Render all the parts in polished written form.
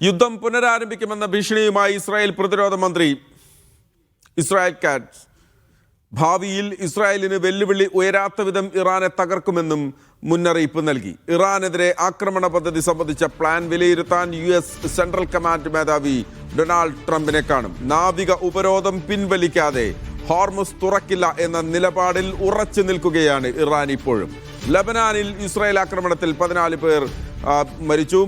യുദ്ധം പുനരാരംഭിക്കുമെന്ന ഭീഷണിയുമായി ഇസ്രായേൽ പ്രതിരോധ മന്ത്രി ഇസ്രായേൽ കാറ്റ്സ് ഭാവിയിൽ ഇസ്രായേലിന് വെല്ലുവിളി ഉയരാത്ത വിധം ഇറാനെ തകർക്കുമെന്നും മുന്നറിയിപ്പ് നൽകി. ഇറാനെതിരെ ആക്രമണ പദ്ധതി സംബന്ധിച്ച പ്ലാൻ വിലയിരുത്താൻ US സെൻട്രൽ കമാൻഡ് മേധാവി ഡൊണാൾഡ് ട്രംപിനെ കാണും. നാവിക ഉപരോധം പിൻവലിക്കാതെ ഹോർമുസ് തുറക്കില്ല എന്ന നിലപാടിൽ ഉറച്ചു നിൽക്കുകയാണ് ഇറാൻ ഇപ്പോഴും. ലബനാനിൽ ഇസ്രായേൽ ആക്രമണത്തിൽ 14 പേർ മരിച്ചു.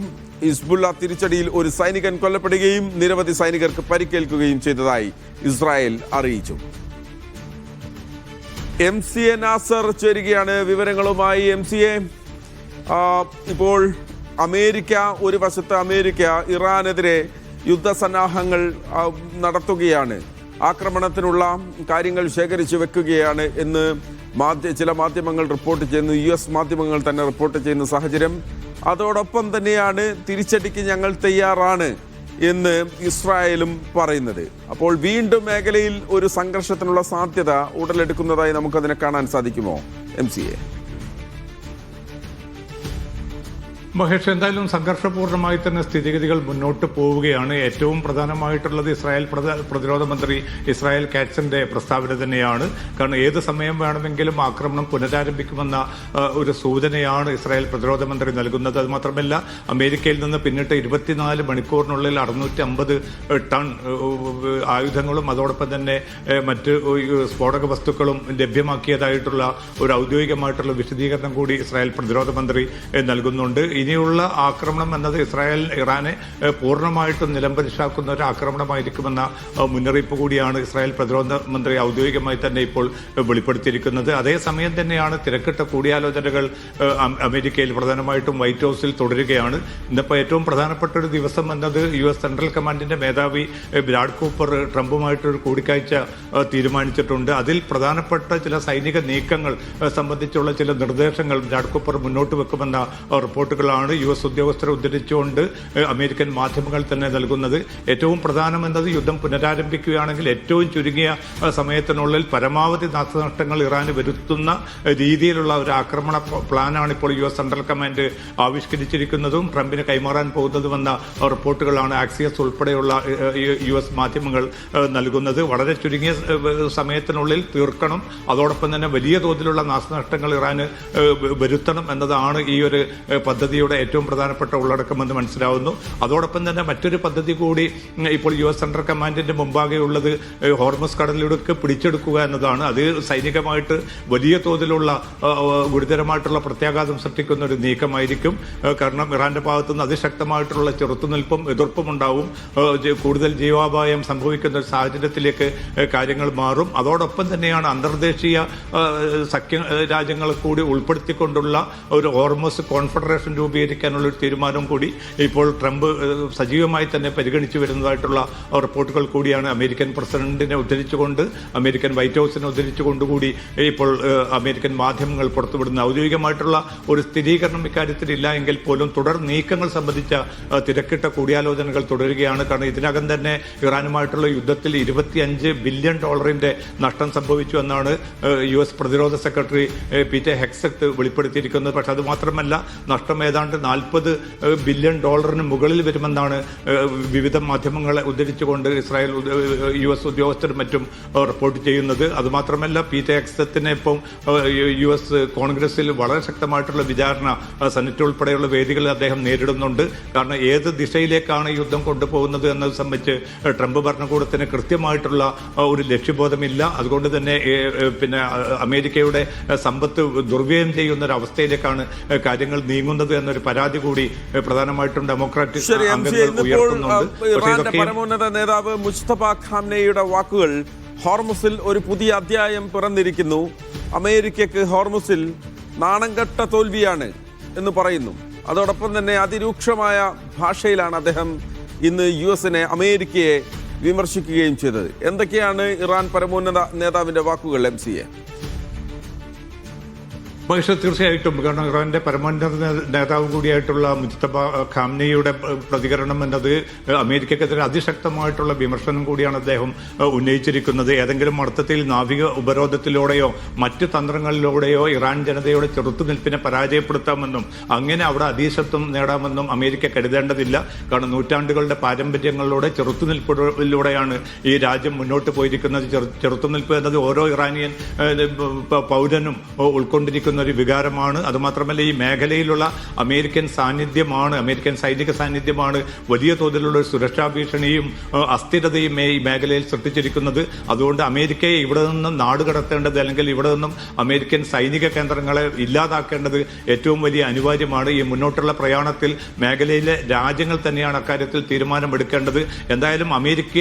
ഹിസ്ബുള്ള തിരിച്ചടിയിൽ ഒരു സൈനികൻ കൊല്ലപ്പെടുകയും നിരവധി സൈനികർക്ക് പരിക്കേൽക്കുകയും ചെയ്തതായി ഇസ്രായേൽ അറിയിച്ചു. MCA നാസർ ചേരുകയാണ് വിവരങ്ങളുമായി. MCA, ഇപ്പോൾ ഒരു വശത്ത് അമേരിക്ക ഇറാനെതിരെ യുദ്ധസന്നാഹങ്ങൾ നടത്തുകയാണ്, ആക്രമണത്തിനുള്ള കാര്യങ്ങൾ ശേഖരിച്ചു വെക്കുകയാണ് എന്ന് ചില മാധ്യമങ്ങൾ റിപ്പോർട്ട് ചെയ്യുന്നു. US മാധ്യമങ്ങൾ തന്നെ റിപ്പോർട്ട് ചെയ്യുന്ന സാഹചര്യം. അതോടൊപ്പം തന്നെയാണ് തിരിച്ചടിക്ക് ഞങ്ങൾ തയ്യാറാണ് എന്ന് ഇസ്രായേലും പറയുന്നത്. അപ്പോൾ വീണ്ടും മേഖലയിൽ ഒരു സംഘർഷത്തിനുള്ള സാധ്യത ഉടലെടുക്കുന്നതായി നമുക്കതിനെ കാണാൻ സാധിക്കുമോ MCA? മഹേഷ്, എന്തായാലും സംഘർഷപൂർണ്ണമായി തന്നെ സ്ഥിതിഗതികൾ മുന്നോട്ട് പോവുകയാണ്. ഏറ്റവും പ്രധാനമായിട്ടുള്ളത് ഇസ്രായേൽ പ്രതിരോധ മന്ത്രി ഇസ്രായേൽ കാറ്റ്സിന്റെ പ്രസ്താവന തന്നെയാണ്. കാരണം ഏത് സമയം വേണമെങ്കിലും ആക്രമണം പുനരാരംഭിക്കുമെന്ന ഒരു സൂചനയാണ് ഇസ്രായേൽ പ്രതിരോധ മന്ത്രി നൽകുന്നത്. അത് മാത്രമല്ല, അമേരിക്കയിൽ നിന്ന് പിന്നിട്ട് 24 മണിക്കൂറിനുള്ളിൽ 650 ടൺ ആയുധങ്ങളും അതോടൊപ്പം തന്നെ മറ്റ് സ്ഫോടക വസ്തുക്കളും ലഭ്യമാക്കിയതായിട്ടുള്ള ഒരു ഔദ്യോഗികമായിട്ടുള്ള വിശദീകരണം കൂടി ഇസ്രായേൽ പ്രതിരോധ മന്ത്രി നൽകുന്നുണ്ട്. ഇനിയുള്ള ആക്രമണം എന്നത് ഇറാനെ പൂർണ്ണമായിട്ടും നിലംപരിശാക്കുന്ന ഒരു ആക്രമണമായിരിക്കുമെന്ന മുന്നറിയിപ്പ് കൂടിയാണ് ഇസ്രായേൽ പ്രതിരോധ മന്ത്രി ഔദ്യോഗികമായി തന്നെ ഇപ്പോൾ വെളിപ്പെടുത്തിയിരിക്കുന്നത്. അതേസമയം തന്നെയാണ് തിരക്കിട്ട കൂടിയാലോചനകൾ അമേരിക്കയിൽ പ്രധാനമായിട്ടും വൈറ്റ് ഹൌസിൽ തുടരുകയാണ്. ഇന്നിപ്പോൾ ഏറ്റവും പ്രധാനപ്പെട്ട ഒരു ദിവസം എന്നത് US സെൻട്രൽ കമാൻഡിന്റെ മേധാവി ബ്രാഡ് കൂപ്പർ ട്രംപുമായിട്ടൊരു കൂടിക്കാഴ്ച തീരുമാനിച്ചിട്ടുണ്ട്. അതിൽ പ്രധാനപ്പെട്ട ചില സൈനിക നീക്കങ്ങൾ സംബന്ധിച്ചുള്ള ചില നിർദ്ദേശങ്ങൾ ബ്രാഡ് കൂപ്പർ മുന്നോട്ട് വെക്കുമെന്ന റിപ്പോർട്ടുകളാണ് US ഉദ്യോഗസ്ഥരെ ഉദ്ധരിച്ചുകൊണ്ട് അമേരിക്കൻ മാധ്യമങ്ങൾ തന്നെ നൽകുന്നത്. ഏറ്റവും പ്രധാനമെന്നത് യുദ്ധം പുനരാരംഭിക്കുകയാണെങ്കിൽ ഏറ്റവും ചുരുങ്ങിയ സമയത്തിനുള്ളിൽ പരമാവധി നാശനഷ്ടങ്ങൾ ഇറാന് വരുത്തുന്ന രീതിയിലുള്ള ഒരു ആക്രമണ പ്ലാനാണ് ഇപ്പോൾ US സെൻട്രൽ കമാൻഡ് ആവിഷ്കരിച്ചിരിക്കുന്നതും ട്രംപിന് കൈമാറാൻ പോകുന്നതുമെന്ന റിപ്പോർട്ടുകളാണ് ആക്സിയസ് ഉൾപ്പെടെയുള്ള US മാധ്യമങ്ങൾ നൽകുന്നത്. വളരെ ചുരുങ്ങിയ സമയത്തിനുള്ളിൽ തീർക്കണം, അതോടൊപ്പം തന്നെ വലിയ തോതിലുള്ള നാശനഷ്ടങ്ങൾ ഇറാന് വരുത്തണം എന്നതാണ് ഈ ഒരു പദ്ധതിയുടെ ഏറ്റവും പ്രധാനപ്പെട്ട ഉള്ളടക്കമെന്ന് മനസ്സിലാവുന്നു. അതോടൊപ്പം തന്നെ മറ്റൊരു പദ്ധതി കൂടി ഇപ്പോൾ US സെൻട്രൽ കമാൻഡിന്റെ മുമ്പാകെയുള്ളത് ഹോർമുസ് കടലിടുക്ക് പിടിച്ചെടുക്കുക എന്നതാണ്. അത് സൈനികമായിട്ട് വലിയ തോതിലുള്ള ഗുരുതരമായിട്ടുള്ള പ്രത്യാഘാതം സൃഷ്ടിക്കുന്ന ഒരു നീക്കമായിരിക്കും. കാരണം ഇറാന്റെ ഭാഗത്തുനിന്ന് അതിശക്തമായിട്ടുള്ള ചെറുത്തുനിൽപ്പും എതിർപ്പും ഉണ്ടാവും. കൂടുതൽ ജീവാപായം സംഭവിക്കുന്ന ഒരു സാഹചര്യത്തിലേക്ക് കാര്യങ്ങൾ മാറും. അതോടൊപ്പം തന്നെയാണ് അന്തർദേശീയ സഖ്യ രാജ്യങ്ങളെ കൂടി ഉൾപ്പെടുത്തിക്കൊണ്ടുള്ള ഒരു ഹോർമുസ് കോൺഫെഡറേഷൻ രൂപീകരിക്കാനുള്ള ഒരു തീരുമാനം കൂടി ഇപ്പോൾ ട്രംപ് സജീവമായി തന്നെ പരിഗണിച്ചു വരുന്നതായിട്ടുള്ള റിപ്പോർട്ടുകൾ കൂടിയാണ് അമേരിക്കൻ പ്രസിഡന്റിനെ ഉദ്ധരിച്ചുകൊണ്ട്, അമേരിക്കൻ വൈറ്റ് ഹൌസിനെ ഉദ്ധരിച്ചുകൊണ്ടുകൂടി ഇപ്പോൾ അമേരിക്കൻ മാധ്യമങ്ങൾ പുറത്തുവിടുന്ന ഔദ്യോഗികമായിട്ടുള്ള ഒരു സ്ഥിരീകരണം ഇക്കാര്യത്തിൽ ഇല്ല എങ്കിൽ പോലും തുടർ നീക്കങ്ങൾ സംബന്ധിച്ച തിരക്കിട്ട കൂടിയാലോചനകൾ തുടരുകയാണ്. കാരണം ഇതിനകം തന്നെ ഇറാനുമായിട്ടുള്ള യുദ്ധത്തിൽ $25 ബില്യൺ നഷ്ടം സംഭവിച്ചു എന്നാണ് US പ്രതിരോധ സെക്രട്ടറി പീറ്റർ ഹെക്സെറ്റ് വെളിപ്പെടുത്തിയിരിക്കുന്നത്. പക്ഷെ അത് മാത്രമല്ല, നഷ്ടം ഏതാണ്ട് $40 ബില്യൺ മുകളിൽ വരുമെന്നാണ് വിവിധ മാധ്യമങ്ങളെ ഉദ്ധരിച്ചുകൊണ്ട് ഇസ്രായേൽ US ഉദ്യോഗസ്ഥരും മറ്റും റിപ്പോർട്ട് ചെയ്യുന്നത്. അതുമാത്രമല്ല, പീറ്റർ ഹെക്സെറ്റിനെ ഇപ്പം US കോൺഗ്രസിൽ വളരെ ശക്തമായിട്ടുള്ള വിചാരണ സെനറ്റ് ഉൾപ്പെടെയുള്ള വേദികളിൽ അദ്ദേഹം നേരിടുന്നുണ്ട്. കാരണം ഏത് ദിശയിലേക്കാണ് യുദ്ധം കൊണ്ടുപോകുന്നത് എന്നത് സംബന്ധിച്ച് ട്രംപ് ഭരണകൂടത്തിന് കൃത്യമായിട്ടുള്ള ഒരു ലക്ഷ്യബോധമില്ല. അതുകൊണ്ട് തന്നെ അമേരിക്കയുടെ സമ്പത്ത് ദുർവ്യയം ചെയ്യുന്ന ഒരു അവസ്ഥയിലേക്കാണ് കാര്യങ്ങൾ നീങ്ങുന്നത് എന്നൊരു പരാതി കൂടി പ്രധാനമായിട്ടും ഡെമോക്രാറ്റിക് അംഗങ്ങൾ ഉയർത്തുന്നുണ്ട്. ഇറാന്റെ പരമോന്നത നേതാവ് മുസ്തഫ ഖാംനെയുടെ വാക്കുകൾ: ഹോർമുസിൽ ഒരു പുതിയ അധ്യായം പിറന്നിരിക്കുന്നു, അമേരിക്കയ്ക്ക് ഹോർമുസിൽ നാണംകെട്ട തോൽവിയാണ് എന്ന് പറയുന്നു. അതോടൊപ്പം തന്നെ അതിരൂക്ഷമായ ഭാഷയിലാണ് അദ്ദേഹം ഇന്ന് US-നെ, അമേരിക്കയെ വിമർശിക്കുകയും ചെയ്തത്. എന്തൊക്കെയാണ് ഇറാൻ പരമോന്നത നേതാവിന്റെ വാക്കുകൾ MCA? പക്ഷേ തീർച്ചയായിട്ടും, കാരണം ഇറാന്റെ പരമോന്നത നേതാവ് കൂടിയായിട്ടുള്ള മുജ്തബ ഖാംനെയുടെ പ്രതികരണം എന്നത് അമേരിക്കക്കെതിരെ അതിശക്തമായിട്ടുള്ള വിമർശനം കൂടിയാണ് അദ്ദേഹം ഉന്നയിച്ചിരിക്കുന്നത്. ഏതെങ്കിലും അർത്ഥത്തിൽ നാവിക ഉപരോധത്തിലൂടെയോ മറ്റ് തന്ത്രങ്ങളിലൂടെയോ ഇറാൻ ജനതയുടെ ചെറുത്തുനിൽപ്പിനെ പരാജയപ്പെടുത്താമെന്നും അങ്ങനെ അവിടെ അധീശത്വം നേടാമെന്നും അമേരിക്ക കരുതേണ്ടതില്ല. കാരണം നൂറ്റാണ്ടുകളുടെ പാരമ്പര്യങ്ങളിലൂടെ ചെറുത്തുനിൽപ്പിലൂടെയാണ് ഈ രാജ്യം മുന്നോട്ട് പോയിരിക്കുന്നത്. ചെറുത്തുനിൽപ്പ് എന്നത് ഓരോ ഇറാനിയൻ പൗരനും ഉൾക്കൊണ്ടിരിക്കുന്ന ഒരു വികാരമാണ്. അതുമാത്രമല്ല, ഈ മേഖലയിലുള്ള അമേരിക്കൻ സൈനിക സാന്നിധ്യമാണ് വലിയ തോതിലുള്ള സുരക്ഷാ ഭീഷണിയും അസ്ഥിരതയും ഈ മേഖലയിൽ സൃഷ്ടിച്ചിരിക്കുന്നത്. അതുകൊണ്ട് അമേരിക്കയെ ഇവിടെ നിന്നും നാടുകടത്തേണ്ടത്, അല്ലെങ്കിൽ ഇവിടെ നിന്നും അമേരിക്കൻ സൈനിക കേന്ദ്രങ്ങളെ ഇല്ലാതാക്കേണ്ടത് ഏറ്റവും വലിയ അനിവാര്യമാണ്. ഈ മുന്നോട്ടുള്ള പ്രയാണത്തിൽ മേഖലയിലെ രാജ്യങ്ങൾ തന്നെയാണ് അക്കാര്യത്തിൽ തീരുമാനമെടുക്കേണ്ടത്. എന്തായാലും അമേരിക്ക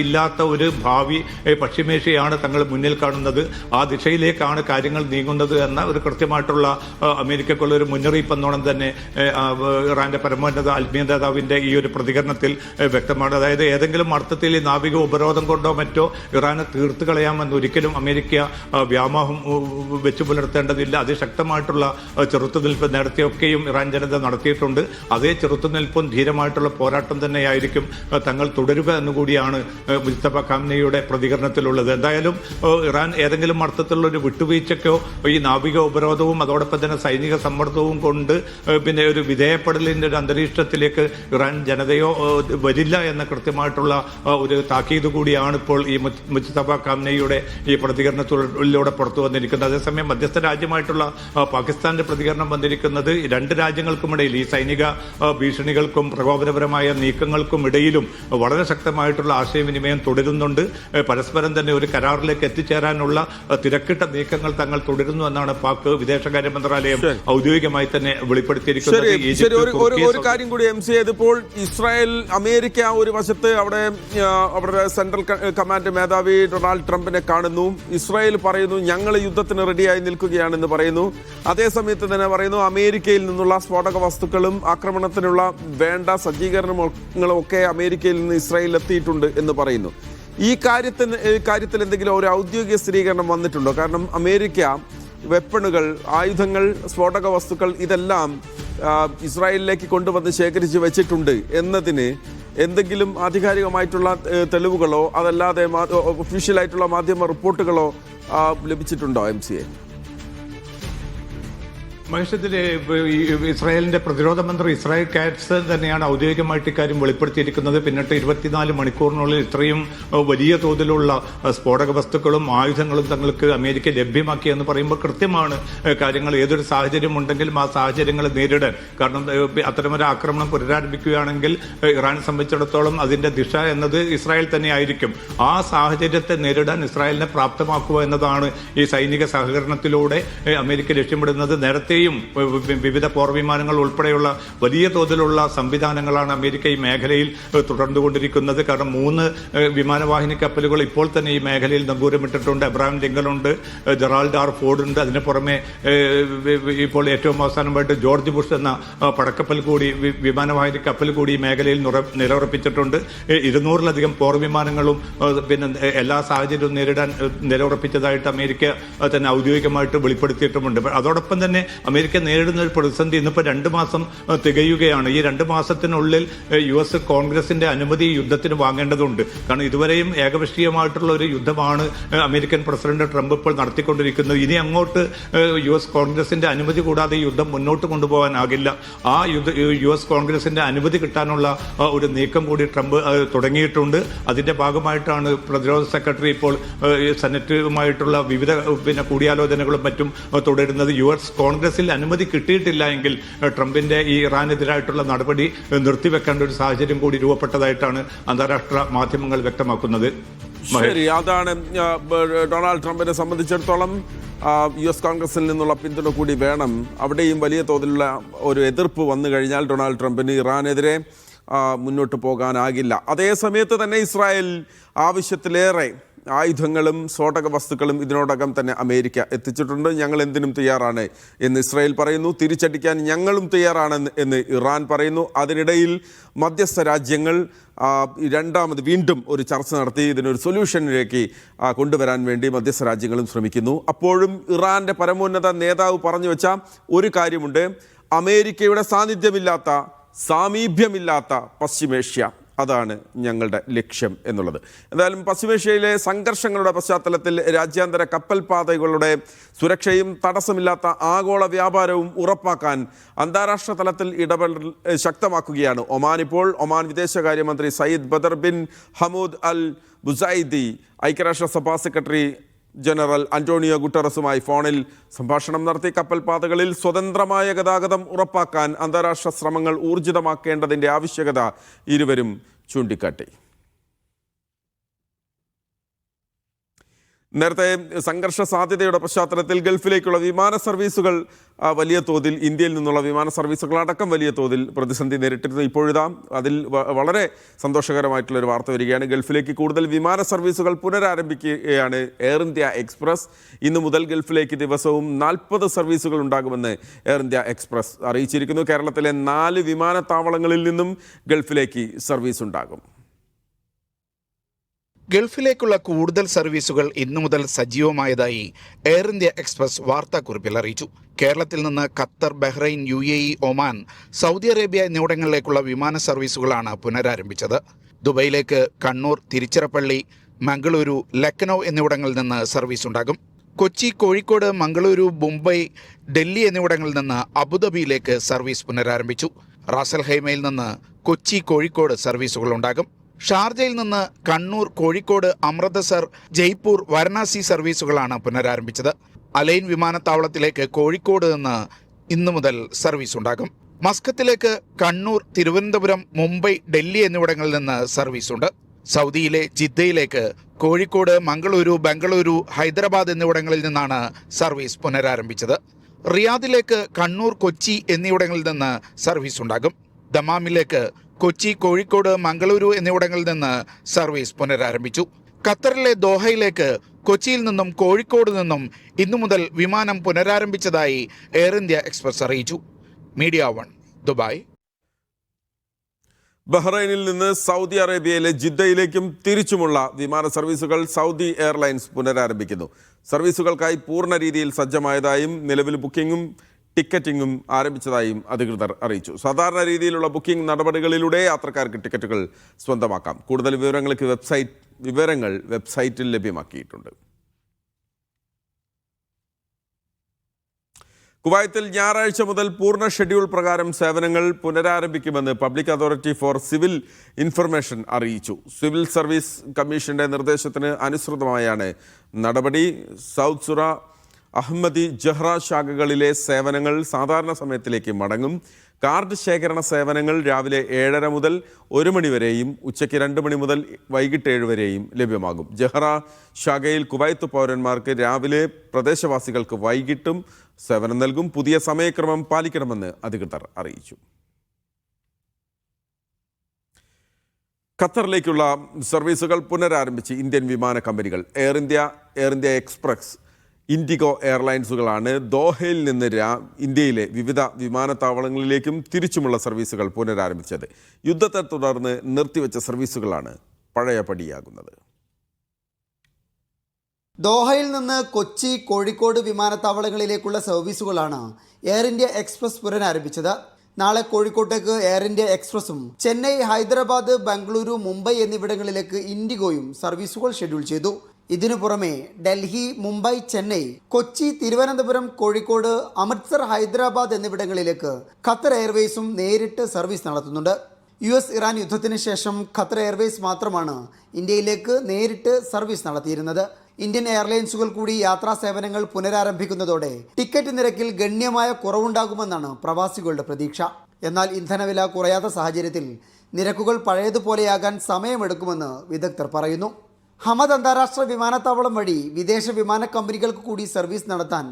ഇല്ലാത്ത ഒരു ഭാവി പശ്ചിമേഷ്യയാണ് തങ്ങൾ മുന്നിൽ കാണുന്നത്. ആ ദിശയിലേക്കാണ് കാര്യങ്ങൾ നീങ്ങുന്നത് എന്ന ഒരു കൃത്യമായിട്ടുള്ള അമേരിക്കക്കുള്ള ഒരു മുന്നറിയിപ്പ് എന്നോണം തന്നെ ഇറാന്റെ പരമോന്നത ആത്മീയ നേതാവിന്റെ ഈ ഒരു പ്രതികരണത്തിൽ വ്യക്തമാണ്. അതായത് ഏതെങ്കിലും അർത്ഥത്തിൽ ഈ നാവിക ഉപരോധം കൊണ്ടോ മറ്റോ ഇറാനെ തീർത്തു കളയാമെന്ന് ഒരിക്കലും അമേരിക്ക വ്യാമോഹം വെച്ചു പുലർത്തേണ്ടതില്ല. അതിശക്തമായിട്ടുള്ള ചെറുത്തുനിൽപ്പ് നേരത്തെയൊക്കെയും ഇറാൻ ജനത നടത്തിയിട്ടുണ്ട്. അതേ ചെറുത്തുനിൽപ്പും ധീരമായിട്ടുള്ള പോരാട്ടം തന്നെയായിരിക്കും തങ്ങൾ തുടരുക എന്നുകൂടിയാണ് മുജ്തബ ഖാംനെയുടെ പ്രതികരണത്തിലുള്ളത്. എന്തായാലും ഇറാൻ ഏതെങ്കിലും അർത്ഥത്തിലുള്ള ഒരു വിട്ടുവീഴ്ചയ്ക്കോ ഈ നാവിക ഉപരോധവും അതോടൊപ്പം തന്നെ സൈനിക സമ്മർദ്ദവും കൊണ്ട് പിന്നെ ഒരു വിധേയപ്പെടലിന്റെ ഒരു അന്തരീക്ഷത്തിലേക്ക് ഇറാൻ ജനതയോ വരില്ല എന്ന കൃത്യമായിട്ടുള്ള ഒരു താക്കീത് കൂടിയാണ് ഇപ്പോൾ ഈ മുജ്തബ ഖാംനെയുടെ ഈ പ്രതികരണത്തിലൂടെ പുറത്തു വന്നിരിക്കുന്നത്. അതേസമയം മധ്യസ്ഥ രാജ്യമായിട്ടുള്ള പാകിസ്ഥാന്റെ പ്രതികരണം വന്നിരിക്കുന്നത് രണ്ട് രാജ്യങ്ങൾക്കുമിടയിൽ ഈ സൈനിക ഭീഷണികൾക്കും പ്രകോപനപരമായ നീക്കങ്ങൾക്കും ഇടയിലും വളരെ ശക്തമായിട്ടുള്ള ആശയവിനിമയം തുടരുന്നുണ്ട്. പരസ്പരം തന്നെ ഒരു കരാറിലേക്ക് എത്തിച്ചേരാനുള്ള തിരക്കിട്ട നീക്കങ്ങൾ തങ്ങൾ തുടരുന്നു എന്നാണ് പാക് വിദേശകാര്യ മന്ത്രാലയം ഔദ്യോഗികമായി തന്നെ വെളിപ്പെടുത്തിയിരിക്കുന്നത്. ഒരു കാര്യം കൂടി ഇതിപ്പോൾ ഇസ്രായേൽ അമേരിക്ക ഒരു വശത്ത് അവരുടെ സെൻട്രൽ കമാൻഡ് മേധാവി ഡൊണാൾഡ് ട്രംപിനെ കാണുന്നു. ഇസ്രായേൽ പറയുന്നു ഞങ്ങൾ യുദ്ധത്തിന് റെഡിയായി നിൽക്കുകയാണെന്ന് പറയുന്നു. അതേസമയത്ത് തന്നെ പറയുന്നു അമേരിക്കയിൽ നിന്നുള്ള സ്ഫോടക വസ്തുക്കളും ആക്രമണത്തിനുള്ള വേണ്ട സജ്ജീകരണങ്ങളും ഒക്കെ അമേരിക്കയിൽ നിന്ന് ഇസ്രായേൽ എത്തിയിട്ടുണ്ട് എന്ന് പറയുന്നു. ഈ കാര്യത്തിൽ എന്തെങ്കിലും ഒരു ഔദ്യോഗിക സ്ഥിരീകരണം വന്നിട്ടുണ്ടോ? കാരണം അമേരിക്ക വെപ്പണുകൾ, ആയുധങ്ങൾ, സ്ഫോടക വസ്തുക്കൾ ഇതെല്ലാം ഇസ്രായേലിലേക്ക് കൊണ്ടുവന്ന് ശേഖരിച്ച് വെച്ചിട്ടുണ്ട് എന്നതിന് എന്തെങ്കിലും ആധികാരികമായിട്ടുള്ള തെളിവുകളോ അതല്ലാതെ ഒഫീഷ്യലായിട്ടുള്ള മാധ്യമ റിപ്പോർട്ടുകളോ ലഭിച്ചിട്ടുണ്ടോ MCA? മഹേഷത്തിലെ ഇസ്രായേലിന്റെ പ്രതിരോധ മന്ത്രി ഇസ്രായേൽ കാറ്റ്സ് തന്നെയാണ് ഔദ്യോഗികമായിട്ട് ഇക്കാര്യം വെളിപ്പെടുത്തിയിരിക്കുന്നത്. പിന്നിട്ട് 24 മണിക്കൂറിനുള്ളിൽ ഇത്രയും വലിയ തോതിലുള്ള സ്ഫോടക വസ്തുക്കളും ആയുധങ്ങളും തങ്ങൾക്ക് അമേരിക്ക ലഭ്യമാക്കിയെന്ന് പറയുമ്പോൾ കൃത്യമാണ് കാര്യങ്ങൾ. ഏതൊരു സാഹചര്യം ഉണ്ടെങ്കിലും ആ സാഹചര്യങ്ങൾ നേരിടാൻ, കാരണം അത്തരമൊരു ആക്രമണം പുനരാരംഭിക്കുകയാണെങ്കിൽ ഇറാനെ സംബന്ധിച്ചിടത്തോളം അതിന്റെ ദിശ എന്നത് ഇസ്രായേൽ തന്നെ ആയിരിക്കും. ആ സാഹചര്യത്തെ നേരിടാൻ ഇസ്രായേലിനെ പ്രാപ്തമാക്കുക എന്നതാണ് ഈ സൈനിക സഹകരണത്തിലൂടെ അമേരിക്ക ലക്ഷ്യമിടുന്നത്. നേരത്തെ വിവിധ പോർവിമാനങ്ങൾ ഉൾപ്പെടെയുള്ള വലിയ തോതിലുള്ള സംവിധാനങ്ങളാണ് അമേരിക്ക ഈ മേഖലയിൽ തുടർന്നുകൊണ്ടിരിക്കുന്നത്. കാരണം 3 വിമാനവാഹിനി കപ്പലുകൾ ഇപ്പോൾ തന്നെ ഈ മേഖലയിൽ നങ്കൂരമിട്ടിട്ടുണ്ട്. അബ്രഹാം ലിങ്കൺ ഉണ്ട്, ജെറാൾഡ് ആർ ഫോർഡ് ഉണ്ട്. അതിന് പുറമെ ഇപ്പോൾ ഏറ്റവും അവസാനമായിട്ട് ജോർജ് ബുഷ് എന്ന പടക്കപ്പൽ കൂടി, വിമാനവാഹിനി കപ്പൽ കൂടി ഈ മേഖലയിൽ നിലയുറപ്പിച്ചിട്ടുണ്ട്. 200-ലധികം പോർവിമാനങ്ങളും പിന്നെ എല്ലാ സാഹചര്യവും നേരിടാൻ നിലയുറപ്പിച്ചതായിട്ട് അമേരിക്ക തന്നെ ഔദ്യോഗികമായിട്ട് വെളിപ്പെടുത്തിയിട്ടുമുണ്ട്. അതോടൊപ്പം തന്നെ അമേരിക്ക നേരിടുന്ന ഒരു പ്രതിസന്ധി ഇന്നിപ്പോൾ 2 മാസം തികയുകയാണ്. ഈ 2 മാസത്തിനുള്ളിൽ US കോൺഗ്രസിന്റെ അനുമതി യുദ്ധത്തിന് വാങ്ങേണ്ടതുണ്ട്. കാരണം ഇതുവരെയും ഏകപക്ഷീയമായിട്ടുള്ള ഒരു യുദ്ധമാണ് അമേരിക്കൻ പ്രസിഡന്റ് ട്രംപ് ഇപ്പോൾ നടത്തിക്കൊണ്ടിരിക്കുന്നത്. ഇനി അങ്ങോട്ട് US കോൺഗ്രസിന്റെ അനുമതി കൂടാതെ ഈ യുദ്ധം മുന്നോട്ട് കൊണ്ടുപോകാനാകില്ല. ആ US കോൺഗ്രസിന്റെ അനുമതി കിട്ടാനുള്ള ഒരു നീക്കം കൂടി ട്രംപ് തുടങ്ങിയിട്ടുണ്ട്. അതിന്റെ ഭാഗമായിട്ടാണ് പ്രതിരോധ സെക്രട്ടറി ഇപ്പോൾ സെനറ്റുമായിട്ടുള്ള വിവിധ കൂടിയാലോചനകളും മറ്റും തുടരുന്നത്. US കോൺഗ്രസിൽ അനുമതി കിട്ടിയിട്ടില്ല എങ്കിൽ ട്രംപിന്റെ ഈ ഇറാനെതിരായിട്ടുള്ള നടപടി നിർത്തിവെക്കേണ്ട ഒരു സാഹചര്യം കൂടി രൂപപ്പെട്ടതായിട്ടാണ് അന്താരാഷ്ട്ര മാധ്യമങ്ങൾ വ്യക്തമാക്കുന്നത്. ശരി, അതാണ് ഡൊണാൾഡ് ട്രംപിനെ സംബന്ധിച്ചിടത്തോളം US കോൺഗ്രസിൽ നിന്നുള്ള പിന്തുണ കൂടി വേണം. അവിടെയും വലിയ തോതിലുള്ള ഒരു എതിർപ്പ് വന്നു കഴിഞ്ഞാൽ ഡൊണാൾഡ് ട്രംപിന് ഇറാനെതിരെ മുന്നോട്ട് പോകാനാകില്ല. അതേ സമയത്ത് തന്നെ ഇസ്രായേൽ ആവശ്യത്തിലേറെ ആയുധങ്ങളും സ്ഫോടക വസ്തുക്കളും ഇതിനോടകം തന്നെ അമേരിക്ക എത്തിച്ചിട്ടുണ്ട്. ഞങ്ങൾ എന്തിനും തയ്യാറാണ് എന്ന് ഇസ്രായേൽ പറയുന്നു. തിരിച്ചടിക്കാൻ ഞങ്ങളും തയ്യാറാണ് എന്ന് ഇറാൻ പറയുന്നു. അതിനിടയിൽ മധ്യസ്ഥ രാജ്യങ്ങൾ രണ്ടാമത് വീണ്ടും ഒരു ചർച്ച നടത്തി ഇതിനൊരു സൊല്യൂഷനിലേക്ക് കൊണ്ടുവരാൻ വേണ്ടി മധ്യസ്ഥ രാജ്യങ്ങളും ശ്രമിക്കുന്നു. അപ്പോഴും ഇറാൻ്റെ പരമോന്നത നേതാവ് പറഞ്ഞു വെച്ച ഒരു കാര്യമുണ്ട്: അമേരിക്കയുടെ സാമീപ്യമില്ലാത്ത പശ്ചിമേഷ്യ, അതാണ് ഞങ്ങളുടെ ലക്ഷ്യം എന്നുള്ളത്. എന്തായാലും പശ്ചിമേഷ്യയിലെ സംഘർഷങ്ങളുടെ പശ്ചാത്തലത്തിൽ രാജ്യാന്തര കപ്പൽ പാതകളുടെ സുരക്ഷയും തടസ്സമില്ലാത്ത ആഗോള വ്യാപാരവും ഉറപ്പാക്കാൻ അന്താരാഷ്ട്ര തലത്തിൽ ഇടപെടൽ ശക്തമാക്കുകയാണ് ഒമാൻ. ഇപ്പോൾ ഒമാൻ വിദേശകാര്യമന്ത്രി Sayyid Badr bin Hamoud Al Busaidi ഐക്യരാഷ്ട്രസഭാ സെക്രട്ടറി ജനറൽ അന്റോണിയോ ഗുട്ടറസുമായി ഫോണിൽ സംഭാഷണം നടത്തി. കപ്പൽ പാതകളിൽ സ്വതന്ത്രമായ ഗതാഗതം ഉറപ്പാക്കാൻ അന്താരാഷ്ട്ര ശ്രമങ്ങൾ ഊർജിതമാക്കേണ്ടതിൻ്റെ ആവശ്യകത ഇരുവരും ചൂണ്ടിക്കാട്ടി. നേരത്തെ സംഘർഷ സാധ്യതയുടെ പശ്ചാത്തലത്തിൽ ഗൾഫിലേക്കുള്ള വിമാന സർവീസുകൾ വലിയ തോതിൽ, ഇന്ത്യയിൽ നിന്നുള്ള വിമാന സർവീസുകളടക്കം വലിയ തോതിൽ പ്രതിസന്ധി നേരിട്ടിരുന്നു. ഇപ്പോഴിതാ അതിൽ വളരെ സന്തോഷകരമായിട്ടുള്ളൊരു വാർത്ത വരികയാണ്. ഗൾഫിലേക്ക് കൂടുതൽ വിമാന സർവീസുകൾ പുനരാരംഭിക്കുകയാണ് എയർ ഇന്ത്യ എക്സ്പ്രസ്. ഇന്നു മുതൽ ഗൾഫിലേക്ക് ദിവസവും 40 സർവീസുകൾ ഉണ്ടാകുമെന്ന് എയർ ഇന്ത്യ എക്സ്പ്രസ് അറിയിച്ചിരിക്കുന്നു. കേരളത്തിലെ 4 വിമാനത്താവളങ്ങളിൽ നിന്നും ഗൾഫിലേക്ക് സർവീസ് ഉണ്ടാകും. ഗൾഫിലേക്കുള്ള കൂടുതൽ സർവീസുകൾ ഇന്നു മുതൽ സജീവമായതായി എയർ ഇന്ത്യ എക്സ്പ്രസ് വാർത്താക്കുറിപ്പിൽ അറിയിച്ചു. കേരളത്തിൽ നിന്ന് Qatar, Bahrain, UAE, Oman, Saudi Arabia എന്നിവിടങ്ങളിലേക്കുള്ള വിമാന സർവീസുകളാണ് പുനരാരംഭിച്ചത്. ദുബൈയിലേക്ക് കണ്ണൂർ, തിരുച്ചിറപ്പള്ളി, മംഗളൂരു, ലക്നൗ എന്നിവിടങ്ങളിൽ നിന്ന് സർവീസ് ഉണ്ടാകും. കൊച്ചി, കോഴിക്കോട്, മംഗളൂരു, മുംബൈ, ഡൽഹി എന്നിവിടങ്ങളിൽ നിന്ന് അബുദാബിയിലേക്ക് സർവീസ് പുനരാരംഭിച്ചു. റാസൽ ഹൈമയിൽ നിന്ന് കൊച്ചി, കോഴിക്കോട് സർവീസുകൾ ഉണ്ടാകും. ഷാർജയിൽ നിന്ന് കണ്ണൂർ, കോഴിക്കോട്, അമൃതസർ, ജയ്പൂർ, വാരണാസി സർവീസുകളാണ് പുനരാരംഭിച്ചത്. അലൈൻ വിമാനത്താവളത്തിലേക്ക് കോഴിക്കോട് നിന്ന് ഇന്നു മുതൽ സർവീസ് ഉണ്ടാകും. മസ്കത്തിലേക്ക് കണ്ണൂർ, തിരുവനന്തപുരം, മുംബൈ, ഡൽഹി എന്നിവിടങ്ങളിൽ നിന്ന് സർവീസുണ്ട്. സൗദിയിലെ ജിദ്ദയിലേക്ക് കോഴിക്കോട്, മംഗളൂരു, ബംഗളൂരു, ഹൈദരാബാദ് എന്നിവിടങ്ങളിൽ നിന്നാണ് സർവീസ് പുനരാരംഭിച്ചത്. റിയാദിലേക്ക് കണ്ണൂർ, കൊച്ചി എന്നിവിടങ്ങളിൽ നിന്ന് സർവീസ് ഉണ്ടാകും. ദമാമിലേക്ക് കൊച്ചി, കോഴിക്കോട്, മംഗളൂരു എന്നിവിടങ്ങളിൽ നിന്ന് സർവീസ് പുനരാരംഭിച്ചു. ഖത്തറിലെ ദോഹയിലേക്ക് കൊച്ചിയിൽ നിന്നും കോഴിക്കോട് നിന്നും ഇന്നു മുതൽ വിമാനം പുനരാരംഭിച്ചതായി എയർ ഇന്ത്യ എക്സ്പ്രസ് അറിയിച്ചു. Media 1, Dubai. ബഹ്റൈനിൽ നിന്ന് സൗദി അറേബ്യയിലെ ജിദ്ദയിലേക്കും തിരിച്ചുമുള്ള വിമാന സർവീസുകൾ സൗദി എയർലൈൻസ് പുനരാരംഭിക്കുന്നു. സർവീസുകൾക്കായി പൂർണ്ണ രീതിയിൽ സജ്ജമായതായും നിലവിൽ ബുക്കിംഗും ടിക്കറ്റിംഗും ആരംഭിച്ചതായും അധികൃതർ അറിയിച്ചു. സാധാരണ രീതിയിലുള്ള ബുക്കിംഗ് നടപടികളിലൂടെ യാത്രക്കാർക്ക് ടിക്കറ്റുകൾ സ്വന്തമാക്കാം. കൂടുതൽ വിവരങ്ങൾ വെബ്സൈറ്റിൽ ലഭ്യമാക്കിയിട്ടുണ്ട്. കുവൈത്തിൽ ഞായറാഴ്ച മുതൽ പൂർണ്ണ ഷെഡ്യൂൾ പ്രകാരം സേവനങ്ങൾ പുനരാരംഭിക്കുമെന്ന് public authority for civil information അറിയിച്ചു. സിവിൽ സർവീസ് കമ്മീഷന്റെ നിർദ്ദേശത്തിന് അനുസൃതമായാണ് നടപടി. സൗത്ത് സുറ, അഹമ്മദി, ജഹ്റ ശാഖകളിലെ സേവനങ്ങൾ സാധാരണ സമയത്തിലേക്ക് മടങ്ങും. കാർഡ് ശേഖരണ സേവനങ്ങൾ രാവിലെ 7:30 മുതൽ 1 മണി വരെയും ഉച്ചയ്ക്ക് 2 മണി മുതൽ വൈകിട്ട് 7 വരെയും ലഭ്യമാകും. ജഹ്റ ശാഖയിൽ കുവൈത്ത് പൗരന്മാർക്ക് രാവിലെ, പ്രദേശവാസികൾക്ക് വൈകിട്ടും സേവനം നൽകും. പുതിയ സമയക്രമം പാലിക്കണമെന്ന് അധികൃതർ അറിയിച്ചു. ഖത്തറിലേക്കുള്ള സർവീസുകൾ പുനരാരംഭിച്ച് ഇന്ത്യൻ വിമാന കമ്പനികൾ. എയർ ഇന്ത്യ എക്സ്പ്രസ്, ഇൻഡിഗോ എയർലൈൻസുകളാണ് ദോഹയിൽ നിന്ന് ഇന്ത്യയിലെ വിവിധ വിമാനത്താവളങ്ങളിലേക്കും തിരിച്ചുമുള്ള സർവീസുകൾ പുനരാരംഭിച്ചത്. യുദ്ധത്തെ തുടർന്ന് നിർത്തിവെച്ച സർവീസുകളാണ് പഴയപടിയാകുന്നത്. ദോഹയിൽ നിന്ന് കൊച്ചി, കോഴിക്കോട് വിമാനത്താവളങ്ങളിലേക്കുള്ള സർവീസുകളാണ് എയർ ഇന്ത്യ എക്സ്പ്രസ് പുനരാരംഭിച്ചത്. നാളെ കോഴിക്കോട്ടേക്ക് എയർ ഇന്ത്യ എക്സ്പ്രസും ചെന്നൈ, ഹൈദരാബാദ്, ബംഗളൂരു, മുംബൈ എന്നിവിടങ്ങളിലേക്ക് ഇൻഡിഗോയും സർവീസുകൾ ഷെഡ്യൂൾ ചെയ്തു. ഇതിനു പുറമെ ഡൽഹി, മുംബൈ, ചെന്നൈ, കൊച്ചി, തിരുവനന്തപുരം, കോഴിക്കോട്, അമൃത്സർ, ഹൈദരാബാദ് എന്നിവിടങ്ങളിലേക്ക് ഖത്തർ എയർവേസും നേരിട്ട് സർവീസ് നടത്തുന്നുണ്ട്. US ഇറാൻ യുദ്ധത്തിന് ശേഷം ഖത്തർ എയർവേസ് മാത്രമാണ് ഇന്ത്യയിലേക്ക് നേരിട്ട് സർവീസ് നടത്തിയിരുന്നത്. ഇന്ത്യൻ എയർലൈൻസുകൾ കൂടി യാത്രാ സേവനങ്ങൾ പുനരാരംഭിക്കുന്നതോടെ ടിക്കറ്റ് നിരക്കിൽ ഗണ്യമായ കുറവുണ്ടാകുമെന്നാണ് പ്രവാസികളുടെ പ്രതീക്ഷ. എന്നാൽ ഇന്ധനവില കുറയാത്ത സാഹചര്യത്തിൽ നിരക്കുകൾ പഴയതുപോലെയാകാൻ സമയമെടുക്കുമെന്ന് വിദഗ്ധർ പറയുന്നു. ഹമദ് അന്താരാഷ്ട്ര വിമാനത്താവളം വഴി വിദേശ വിമാന കമ്പനികൾക്ക് കൂടി സർവീസ് നടത്താൻ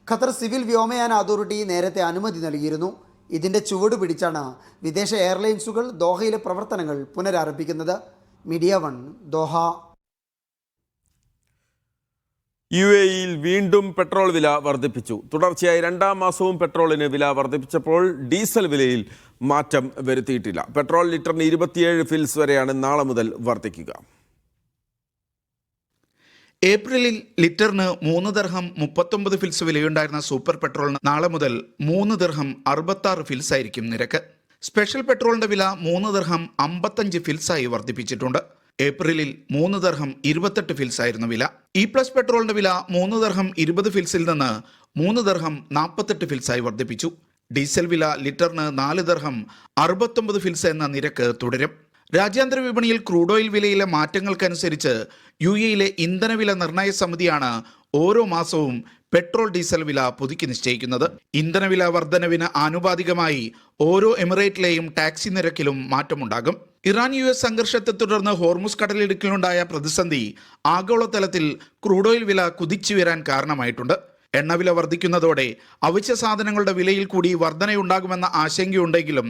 ഖത്തർ സിവിൽ വ്യോമയാന അതോറിറ്റി നേരത്തെ അനുമതി നൽകിയിരുന്നു. ഇതിൻ്റെ ചുവട് പിടിച്ചാണ് വിദേശ എയർലൈൻസുകൾ ദോഹയിലെ പ്രവർത്തനങ്ങൾ പുനരാരംഭിക്കുന്നത്. Media 1, Doha. UAE-യിൽ വീണ്ടും പെട്രോൾ വില വർദ്ധിപ്പിച്ചു. തുടർച്ചയായി രണ്ടാം മാസവും പെട്രോളിന് വില വർദ്ധിപ്പിച്ചപ്പോൾ ഡീസൽ വിലയിൽ മാറ്റം വരുത്തിയിട്ടില്ല. പെട്രോൾ ലിറ്ററിന് 27 ഫിൽസ് വരെയാണ് നാളെ മുതൽ വർദ്ധിക്കുക. ഏപ്രിലിൽ ലിറ്ററിന് 3 ദിർഹം 39 ഫിൽസ് വിലയുണ്ടായിരുന്ന സൂപ്പർ പെട്രോളിന് നാളെ മുതൽ 3 ദിർഹം 66 ഫിൽസ് ആയിരിക്കും നിരക്ക്. സ്പെഷ്യൽ പെട്രോളിന്റെ വില 3 ദിർഹം 55 ഫിൽസായി വർദ്ധിപ്പിച്ചിട്ടുണ്ട്. ഏപ്രിലിൽ 3 ദിർഹം 28 ഫിൽസ് ആയിരുന്നു വില. E+ പെട്രോളിന്റെ വില 3 ദിർഹം 20 ഫിൽസിൽ നിന്ന് 3 ദിർഹം 48 ഫിൽസായി വർദ്ധിപ്പിച്ചു. ഡീസൽ വില ലിറ്ററിന് 4 ദിർഹം 69 ഫിൽസ് എന്ന നിരക്ക് തുടരും. രാജ്യാന്തര വിപണിയിൽ ക്രൂഡ് ഓയിൽ വിലയിലെ മാറ്റങ്ങൾക്കനുസരിച്ച് UAE-യിലെ ഇന്ധനവില നിർണയ സമിതിയാണ് ഓരോ മാസവും പെട്രോൾ ഡീസൽ വില പുതുക്കി നിശ്ചയിക്കുന്നത്. ഇന്ധനവില വർധനവിന് ആനുപാതികമായി ഓരോ എമിറേറ്റിലെയും ടാക്സി നിരക്കിലും മാറ്റമുണ്ടാകും. ഇറാൻ-US സംഘർഷത്തെ തുടർന്ന് ഹോർമുസ് കടലിടുക്കിലുണ്ടായ പ്രതിസന്ധി ആഗോളതലത്തിൽ ക്രൂഡ് ഓയിൽ വില കുതിച്ചുയരാൻ കാരണമായിട്ടുണ്ട്. എണ്ണവില വർദ്ധിക്കുന്നതോടെ അവശ്യ സാധനങ്ങളുടെ വിലയിൽ കൂടി വർധനയുണ്ടാകുമെന്ന ആശങ്കയുണ്ടെങ്കിലും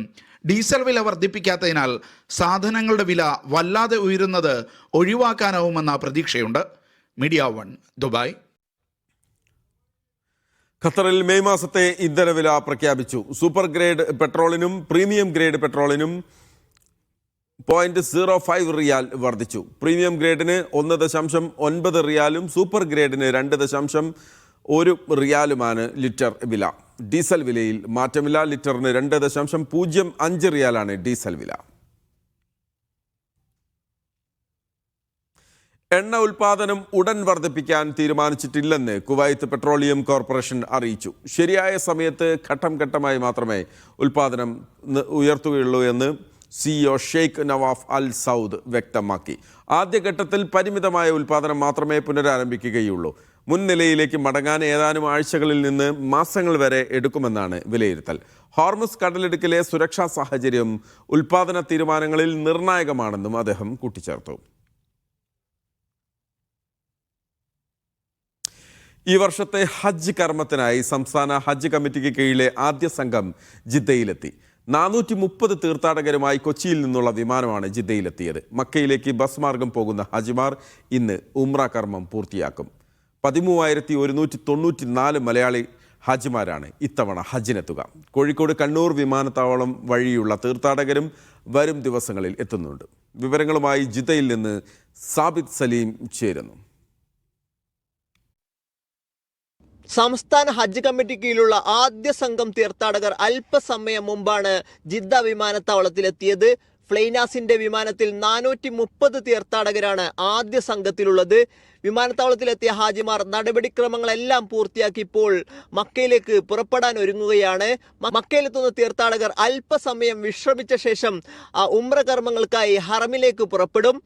ഡീസൽ വില വർദ്ധിപ്പിക്കാത്തതിനാൽ സാധനങ്ങളുടെ വില വല്ലാതെ ഉയരുന്നത് ഒഴിവാക്കാനാവുമെന്ന പ്രതീക്ഷയുണ്ട്. Media 1 Dubai. ഖത്തറിൽ മെയ് മാസത്തെ ഇന്ധനവില പ്രഖ്യാപിച്ചു. സൂപ്പർ ഗ്രേഡ് പെട്രോളിനും പ്രീമിയം ഗ്രേഡ് പെട്രോളിനും 0.05 റിയാൽ വർദ്ധിച്ചു. പ്രീമിയം ഗ്രേഡിന് 1.9 റിയാലും സൂപ്പർ ഗ്രേഡിന് 2.1 റിയാലുമാണ് ലിറ്റർ വില. ഡീസൽ വിലയിൽ മാറ്റമില്ല. ലിറ്ററിന് 2.05 റിയാലാണ് ഡീസൽ വില. എണ്ണ ഉൽപാദനം ഉടൻ വർദ്ധിപ്പിക്കാൻ തീരുമാനിച്ചിട്ടില്ലെന്ന് കുവൈത്ത് പെട്രോളിയം കോർപ്പറേഷൻ അറിയിച്ചു. ശരിയായ സമയത്ത് ഘട്ടം ഘട്ടമായി മാത്രമേ ഉൽപാദനം ഉയർത്തുകയുള്ളൂ എന്ന് CEO Sheikh Nawaf Al Saud വ്യക്തമാക്കി. ആദ്യഘട്ടത്തിൽ പരിമിതമായ ഉൽപാദനം മാത്രമേ പുനരാരംഭിക്കുകയുള്ളൂ. മുൻ നിലയിലേക്ക് മടങ്ങാൻ ഏതാനും ആഴ്ചകളിൽ നിന്ന് മാസങ്ങൾ വരെ എടുക്കുമെന്നാണ് വിലയിരുത്തൽ. ഹോർമുസ് കടലിടുക്കിലെ സുരക്ഷാ സാഹചര്യം ഉൽപാദന തീരുമാനങ്ങളിൽ നിർണായകമാണെന്നും അദ്ദേഹം കൂട്ടിച്ചേർത്തു. ഈ വർഷത്തെ ഹജ്ജ് കർമ്മത്തിനായി സംസ്ഥാന ഹജ്ജ് കമ്മിറ്റിക്ക് കീഴിലെ ആദ്യ സംഘം ജിദ്ദയിലെത്തി. 430 തീർത്ഥാടകരുമായി കൊച്ചിയിൽ നിന്നുള്ള വിമാനമാണ് ജിദ്ദയിലെത്തിയത്. മക്കയിലേക്ക് ബസ് മാർഗം പോകുന്ന ഹാജിമാർ ഇന്ന് ഉംറ കർമ്മം പൂർത്തിയാക്കും. 13,194 മലയാളി ഹാജിമാരാണ് ഇത്തവണ ഹജ്ജിനെത്തുക. കോഴിക്കോട് കണ്ണൂർ വിമാനത്താവളം വഴിയുള്ള തീർത്ഥാടകരും വരും ദിവസങ്ങളിൽ എത്തുന്നുണ്ട്. വിവരങ്ങളുമായി ജിദ്ദയിൽ നിന്ന് സാബിത് സലീം ചേരുന്നു. സംസ്ഥാന ഹജ്ജ് കമ്മിറ്റി കീഴിലുള്ള ആദ്യ സംഘം തീർത്ഥാടകർ അല്പസമയം മുമ്പാണ് ജിദ്ദ വിമാനത്താവളത്തിലെത്തിയത്. ഫ്ലൈനാസിന്റെ വിമാനത്തിൽ 430 തീർത്ഥാടകരാണ് ആദ്യ സംഘത്തിലുള്ളത്. വിമാനത്താവളത്തിലെത്തിയ ഹാജിമാർ നടപടിക്രമങ്ങളെല്ലാം പൂർത്തിയാക്കി ഇപ്പോൾ മക്കയിലേക്ക് പുറപ്പെടാൻ ഒരുങ്ങുകയാണ്. മക്കയിലെത്തുന്ന തീർത്ഥാടകർ അല്പസമയം വിശ്രമിച്ച ശേഷം ഉംറ കർമ്മങ്ങൾക്കായി ഹറമിലേക്ക് പുറപ്പെടും.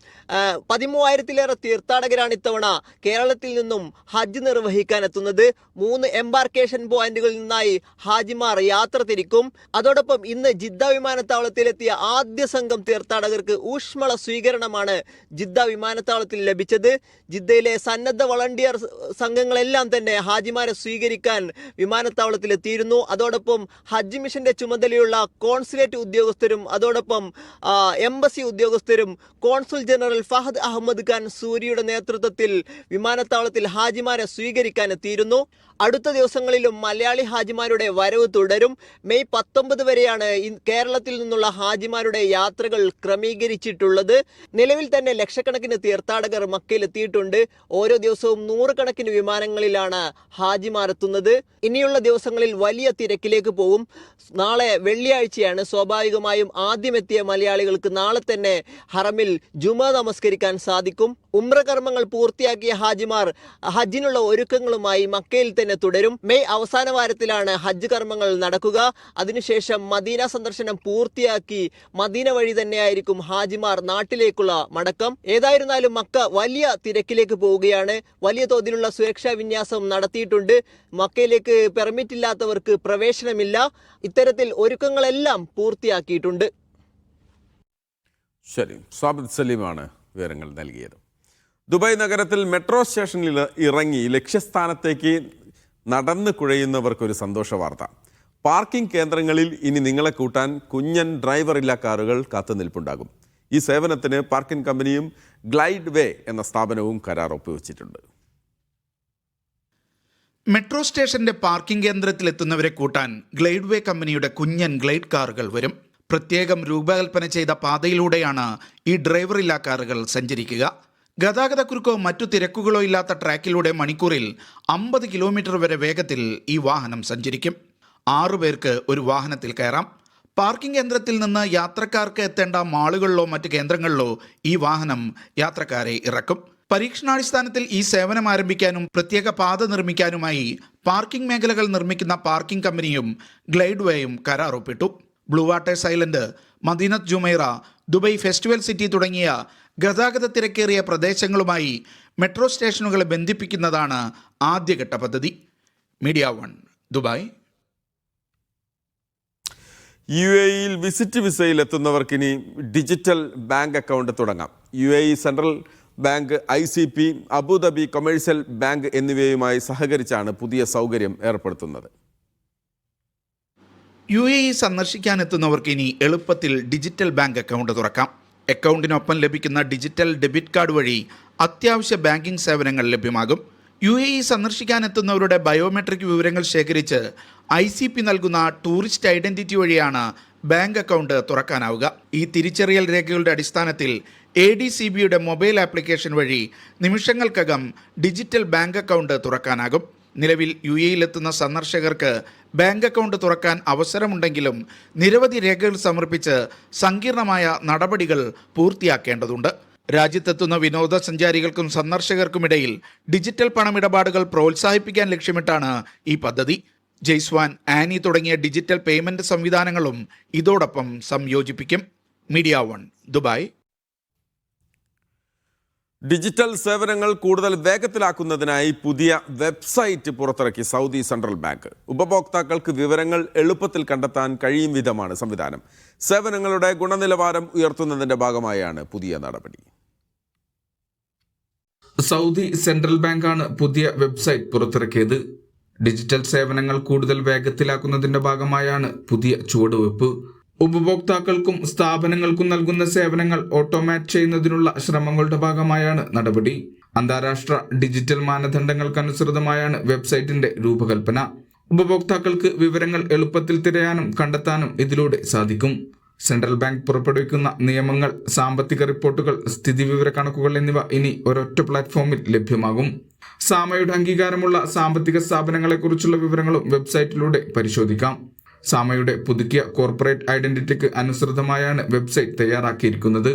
13,000-ലേറെ തീർത്ഥാടകരാണ് ഇത്തവണ കേരളത്തിൽ നിന്നും ഹജ്ജ് നിർവഹിക്കാൻ എത്തുന്നത്. 3 എംബാർക്കേഷൻ പോയിന്റുകളിൽ നിന്നായി ഹാജിമാർ യാത്ര തിരിക്കും. അതോടൊപ്പം ഇന്ന് ജിദ്ദ വിമാനത്താവളത്തിലെത്തിയ ആദ്യ സംഘം തീർത്ഥാടകർക്ക് ഊഷ്മള സ്വീകരണമാണ് ജിദ്ദ വിമാനത്താവളത്തിൽ ലഭിച്ചത്. ജിദ്ദയിൽ സന്നദ്ധ വളണ്ടിയർ സംഘങ്ങളെല്ലാം തന്നെ ഹാജിമാരെ സ്വീകരിക്കാൻ വിമാനത്താവളത്തിലെത്തിയിരുന്നു. അതോടൊപ്പം ഹജ്ജ് മിഷന്റെ ചുമതലയുള്ള കോൺസുലേറ്റ് ഉദ്യോഗസ്ഥരും അതോടൊപ്പം എംബസി ഉദ്യോഗസ്ഥരും കോൺസുൽ ജനറൽ ഫഹദ് അഹമ്മദ് ഖാൻ സൂരിയുടെ നേതൃത്വത്തിൽ വിമാനത്താവളത്തിൽ ഹാജിമാരെ സ്വീകരിക്കാൻ എത്തിയിരുന്നു. അടുത്ത ദിവസങ്ങളിലും മലയാളി ഹാജിമാരുടെ വരവ് തുടരും. മെയ് 19 വരെയാണ് കേരളത്തിൽ നിന്നുള്ള ഹാജിമാരുടെ യാത്രകൾ ക്രമീകരിച്ചിട്ടുള്ളത്. നിലവിൽ തന്നെ ലക്ഷക്കണക്കിന് തീർത്ഥാടകർ മക്കയിലെത്തിയിട്ടുണ്ട്. ഓരോ ദിവസവും 100 കണക്കിന് വിമാനങ്ങളിലാണ് ഹാജിമാർ എത്തുന്നത്. ഇനിയുള്ള ദിവസങ്ങളിൽ വലിയ തിരക്കിലേക്ക് പോകും. നാളെ വെള്ളിയാഴ്ചയാണ്. സ്വാഭാവികമായും ആദ്യമെത്തിയ മലയാളികൾക്ക് നാളെ തന്നെ ഹറമിൽ ജുമ നമസ്കരിക്കാൻ സാധിക്കും. ഉംറ കർമ്മങ്ങൾ പൂർത്തിയാക്കിയ ഹാജിമാർ ഹജ്ജിനുള്ള ഒരുക്കങ്ങളുമായി മക്കയിൽ തന്നെ തുടരും. മെയ് അവസാന വാരത്തിലാണ് ഹജ്ജ് കർമ്മങ്ങൾ നടക്കുക. അതിനുശേഷം മദീന സന്ദർശനം പൂർത്തിയാക്കി മദീന വഴി തന്നെയായിരിക്കും ഹാജിമാർ നാട്ടിലേക്കുള്ള മടക്കം. ഏതായിരുന്നാലും മക്ക വലിയ തിരക്കിലേക്ക് പോവുകയാണ്. വലിയ തോതിലുള്ള സുരക്ഷാ വിന്യാസം നടത്തിയിട്ടുണ്ട്. മക്കയിലേക്ക് പെർമിറ്റ് ഇല്ലാത്തവർക്ക് പ്രവേശനമില്ല. ഇത്തരത്തിൽ ഒരുക്കങ്ങളെല്ലാം പൂർത്തിയാക്കിയിട്ടുണ്ട്. ശരി, സാബിത് സലീമാണ് വിവരങ്ങൾ നൽകിയത്. ദുബായ് നഗരത്തിൽ മെട്രോ സ്റ്റേഷനിൽ ഇറങ്ങി ലക്ഷ്യസ്ഥാനത്തേക്ക് നടന്ന് കുഴയുന്നവർക്കൊരു സന്തോഷ വാർത്ത. പാർക്കിംഗ് കേന്ദ്രങ്ങളിൽ ഇനി നിങ്ങളെ കൂട്ടാൻ കുഞ്ഞൻ ഡ്രൈവറില്ല കാറുകൾ കാത്തുനിൽപ്പുണ്ടാകും. ഈ സേവനത്തിന് പാർക്കിംഗ് കമ്പനിയും ഗ്ലൈഡ് വേ എന്ന സ്ഥാപനവും കരാർ ഒപ്പുവെച്ചിട്ടുണ്ട്. മെട്രോ സ്റ്റേഷന്റെ പാർക്കിംഗ് കേന്ദ്രത്തിലെത്തുന്നവരെ കൂട്ടാൻ ഗ്ലൈഡ് വേ കമ്പനിയുടെ കുഞ്ഞൻ ഗ്ലൈഡ് കാറുകൾ വരും. പ്രത്യേകം രൂപകൽപ്പന ചെയ്ത പാതയിലൂടെയാണ് ഈ ഡ്രൈവറില്ലാ കാറുകൾ സഞ്ചരിക്കുക. ഗതാഗതക്കുരുക്കോ മറ്റു തിരക്കുകളോ ഇല്ലാത്ത ട്രാക്കിലൂടെ മണിക്കൂറിൽ 50 കിലോമീറ്റർ വരെ വേഗത്തിൽ ഈ വാഹനം സഞ്ചരിക്കും. 6 പേർക്ക് ഒരു വാഹനത്തിൽ കയറാം. പാർക്കിംഗ് കേന്ദ്രത്തിൽ നിന്ന് യാത്രക്കാർക്ക് എത്തേണ്ട മാളുകളിലോ മറ്റ് കേന്ദ്രങ്ങളിലോ ഈ വാഹനം യാത്രക്കാരെ ഇറക്കും. പരീക്ഷണാടിസ്ഥാനത്തിൽ ഈ സേവനം ആരംഭിക്കാനും പ്രത്യേക പാത നിർമ്മിക്കാനുമായി പാർക്കിംഗ് മേഖലകൾ നിർമ്മിക്കുന്ന പാർക്കിംഗ് കമ്പനിയും ഗ്ലൈഡ് വേയും കരാർ ഒപ്പിട്ടു. ബ്ലൂ വാട്ടേഴ്സ് ഐലൻഡ്, മദീനത്ത് ജുമൈറ, ദുബൈ ഫെസ്റ്റിവൽ സിറ്റി തുടങ്ങിയ ഗതാഗത തിരക്കേറിയ പ്രദേശങ്ങളുമായി മെട്രോ സ്റ്റേഷനുകളെ ബന്ധിപ്പിക്കുന്നതാണ് ആദ്യഘട്ട പദ്ധതി. Media 1, Dubai. UAE-യിൽ വിസിറ്റ് വിസയിൽ എത്തുന്നവർക്കിനി ഡിജിറ്റൽ ബാങ്ക് അക്കൗണ്ട് തുടങ്ങാം. UAE central bank, ICP, Abu Dhabi commercial bank എന്നിവയുമായി സഹകരിച്ചാണ് പുതിയ സൗകര്യം ഏർപ്പെടുത്തുന്നത്. UAE സന്ദർശിക്കാനെത്തുന്നവർക്ക് ഇനി എളുപ്പത്തിൽ ഡിജിറ്റൽ ബാങ്ക് അക്കൗണ്ട് തുറക്കാം. അക്കൗണ്ടിനൊപ്പം ലഭിക്കുന്ന ഡിജിറ്റൽ ഡെബിറ്റ് കാർഡ് വഴി അത്യാവശ്യ ബാങ്കിംഗ് സേവനങ്ങൾ ലഭ്യമാകും. UAE സന്ദർശിക്കാനെത്തുന്നവരുടെ ബയോമെട്രിക് വിവരങ്ങൾ ശേഖരിച്ച് ICP നൽകുന്ന ടൂറിസ്റ്റ് ഐഡന്റിറ്റി വഴിയാണ് ബാങ്ക് അക്കൗണ്ട് തുറക്കാനാവുക. ഈ തിരിച്ചറിയൽ രേഖകളുടെ അടിസ്ഥാനത്തിൽ ADCBയുടെ മൊബൈൽ ആപ്ലിക്കേഷൻ വഴി നിമിഷങ്ങൾക്കകം ഡിജിറ്റൽ ബാങ്ക് അക്കൗണ്ട് തുറക്കാനാകും. നിലവിൽ UAE-യിലെത്തുന്ന സന്ദർശകർക്ക് ബാങ്ക് അക്കൗണ്ട് തുറക്കാൻ അവസരമുണ്ടെങ്കിലും നിരവധി രേഖകൾ സമർപ്പിച്ച് സങ്കീർണമായ നടപടികൾ പൂർത്തിയാക്കേണ്ടതുണ്ട്. രാജ്യത്തെത്തുന്ന വിനോദസഞ്ചാരികൾക്കും സന്ദർശകർക്കുമിടയിൽ ഡിജിറ്റൽ പണമിടപാടുകൾ പ്രോത്സാഹിപ്പിക്കാൻ ലക്ഷ്യമിട്ടാണ് ഈ പദ്ധതി. ജയ്സ്വാൻ, ആനി തുടങ്ങിയ ഡിജിറ്റൽ പേയ്മെന്റ് സംവിധാനങ്ങളും ഇതോടൊപ്പം സംയോജിപ്പിക്കും. Media 1, Dubai. ഡിജിറ്റൽ സേവനങ്ങൾ കൂടുതൽ വേഗത്തിലാക്കുന്നതിനായി പുതിയ വെബ്സൈറ്റ് പുറത്തിറക്കി സൗദി സെൻട്രൽ ബാങ്ക്. ഉപഭോക്താക്കൾക്ക് വിവരങ്ങൾ എളുപ്പത്തിൽ കണ്ടെത്താൻ കഴിയും വിധമാണ് സംവിധാനം. സേവനങ്ങളുടെ ഗുണനിലവാരം ഉയർത്തുന്നതിന്റെ ഭാഗമായാണ് പുതിയ നടപടി. സൗദി സെൻട്രൽ ബാങ്കാണ് പുതിയ വെബ്സൈറ്റ് പുറത്തിറക്കിയത്. ഡിജിറ്റൽ സേവനങ്ങൾ കൂടുതൽ വേഗത്തിലാക്കുന്നതിന്റെ ഭാഗമായാണ് പുതിയ ചുവടുവെപ്പ്. ഉപഭോക്താക്കൾക്കും സ്ഥാപനങ്ങൾക്കും നൽകുന്ന സേവനങ്ങൾ ഓട്ടോമാറ്റ് ചെയ്യുന്നതിനുള്ള ശ്രമങ്ങളുടെ ഭാഗമായാണ് നടപടി. അന്താരാഷ്ട്ര ഡിജിറ്റൽ മാനദണ്ഡങ്ങൾക്കനുസൃതമായാണ് വെബ്സൈറ്റിന്റെ രൂപകൽപ്പന. ഉപഭോക്താക്കൾക്ക് വിവരങ്ങൾ എളുപ്പത്തിൽ തിരയാനും കണ്ടെത്താനും ഇതിലൂടെ സാധിക്കും. സെൻട്രൽ ബാങ്ക് പുറപ്പെടുവിക്കുന്ന നിയമങ്ങൾ, സാമ്പത്തിക റിപ്പോർട്ടുകൾ, സ്ഥിതിവിവര കണക്കുകൾ എന്നിവ ഇനി ഒരൊറ്റ പ്ലാറ്റ്ഫോമിൽ ലഭ്യമാകും. സാമയുടെ അംഗീകാരമുള്ള സാമ്പത്തിക സ്ഥാപനങ്ങളെക്കുറിച്ചുള്ള വിവരങ്ങളും വെബ്സൈറ്റിലൂടെ പരിശോധിക്കാം. സാമയുടെ പുതുക്കിയ കോർപ്പറേറ്റ് ഐഡന്റിറ്റിക്ക് അനുസൃതമായാണ് വെബ്സൈറ്റ് തയ്യാറാക്കിയിരിക്കുന്നത്.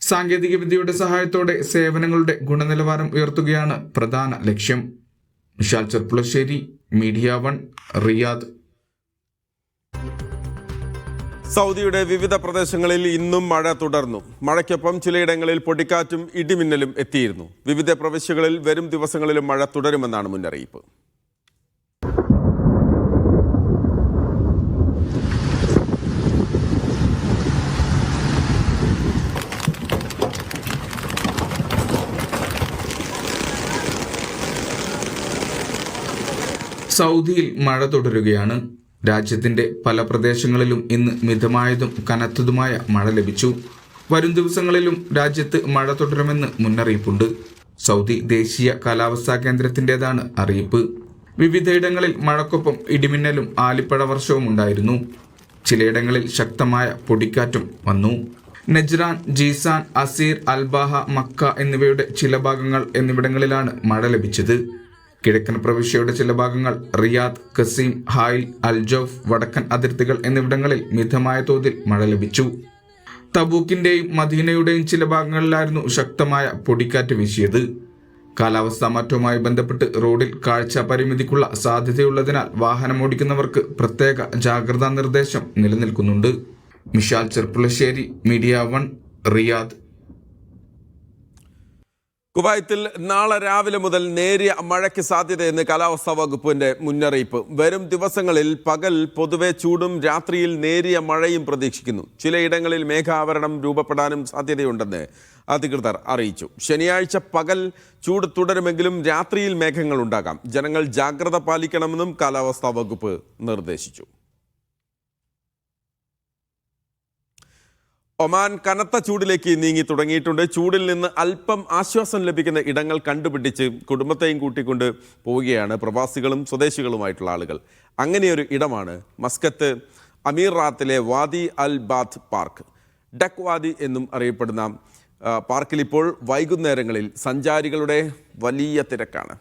സാങ്കേതികവിദ്യയുടെ സഹായത്തോടെ സേവനങ്ങളുടെ ഗുണനിലവാരം ഉയർത്തുകയാണ് പ്രധാന ലക്ഷ്യം. Vishal Cherpulassery, media 1, Riyadh. സൗദിയുടെ വിവിധ പ്രദേശങ്ങളിൽ ഇന്നും മഴ തുടർന്നു. മഴയ്ക്കൊപ്പം ചിലയിടങ്ങളിൽ പൊടിക്കാറ്റും ഇടിമിന്നലും എത്തിയിരുന്നു. വിവിധ പ്രവിശ്യകളിൽ വരും ദിവസങ്ങളിലും മഴ തുടരുമെന്നാണ് മുന്നറിയിപ്പ്. സൗദിയിൽ മഴ തുടരുകയാണ്. രാജ്യത്തിന്റെ പല പ്രദേശങ്ങളിലും ഇന്ന് മിതമായതും കനത്തതുമായ മഴ ലഭിച്ചു. വരും ദിവസങ്ങളിലും രാജ്യത്ത് മഴ തുടരുമെന്ന് മുന്നറിയിപ്പുണ്ട്. സൗദി ദേശീയ കാലാവസ്ഥാ കേന്ദ്രത്തിൻ്റെതാണ് അറിയിപ്പ്. വിവിധയിടങ്ങളിൽ മഴക്കൊപ്പം ഇടിമിന്നലും ആലിപ്പഴ വർഷവും ഉണ്ടായിരുന്നു. ചിലയിടങ്ങളിൽ ശക്തമായ പൊടിക്കാറ്റും വന്നു. Najran, Jizan, Asir, Al Baha, Mecca എന്നിവയുടെ ചില ഭാഗങ്ങൾ എന്നിവിടങ്ങളിലാണ് മഴ ലഭിച്ചത്. കിഴക്കൻ പ്രവിശ്യയുടെ ചില ഭാഗങ്ങൾ, റിയാദ്, ഖസീം, ഹായിൽ, അൽജോഫ്, വടക്കൻ അതിർത്തികൾ എന്നിവിടങ്ങളിൽ മിതമായ തോതിൽ മഴ ലഭിച്ചു. തബൂക്കിന്റെയും മദീനയുടെയും ചില ഭാഗങ്ങളിലായിരുന്നു ശക്തമായ പൊടിക്കാറ്റ് വീശിയത്. കാലാവസ്ഥാ മാറ്റവുമായി ബന്ധപ്പെട്ട് റോഡിൽ കാഴ്ച പരിമിതിക്കുള്ള സാധ്യതയുള്ളതിനാൽ വാഹനമോടിക്കുന്നവർക്ക് പ്രത്യേക ജാഗ്രതാ നിർദ്ദേശം നിലനിൽക്കുന്നുണ്ട്. Vishal Cherpulassery, media 1, Riyadh. കുവൈത്തിൽ നാളെ രാവിലെ മുതൽ നേരിയ മഴയ്ക്ക് സാധ്യതയെന്ന് കാലാവസ്ഥാ വകുപ്പിന്റെ മുന്നറിയിപ്പ്. വരും ദിവസങ്ങളിൽ പകൽ പൊതുവെ ചൂടും രാത്രിയിൽ നേരിയ മഴയും പ്രതീക്ഷിക്കുന്നു. ചിലയിടങ്ങളിൽ മേഘാവരണം രൂപപ്പെടാനും സാധ്യതയുണ്ടെന്ന് അധികൃതർ അറിയിച്ചു. ശനിയാഴ്ച പകൽ ചൂട് തുടരുമെങ്കിലും രാത്രിയിൽ മേഘങ്ങൾ ഉണ്ടാകാം. ജനങ്ങൾ ജാഗ്രത പാലിക്കണമെന്നും കാലാവസ്ഥാ വകുപ്പ് നിർദ്ദേശിച്ചു. ഒമാൻ കനത്ത ചൂടിലേക്ക് നീങ്ങി തുടങ്ങിയിട്ടുണ്ട്. ചൂടിൽ നിന്ന് അല്പം ആശ്വാസം ലഭിക്കുന്ന ഇടങ്ങൾ കണ്ടുപിടിച്ച് കുടുംബത്തെയും കൂട്ടിക്കൊണ്ട് പോവുകയാണ് പ്രവാസികളും സ്വദേശികളുമായിട്ടുള്ള ആളുകൾ. അങ്ങനെയൊരു ഇടമാണ് മസ്കത്ത് അമീർ റാത്തിലെ വാദി അൽ ബാത്ത് പാർക്ക്. ഡക്ക് വാദി എന്നും അറിയപ്പെടുന്ന പാർക്കിൽ ഇപ്പോൾ വൈകുന്നേരങ്ങളിൽ സഞ്ചാരികളുടെ വലിയ തിരക്കാണ്.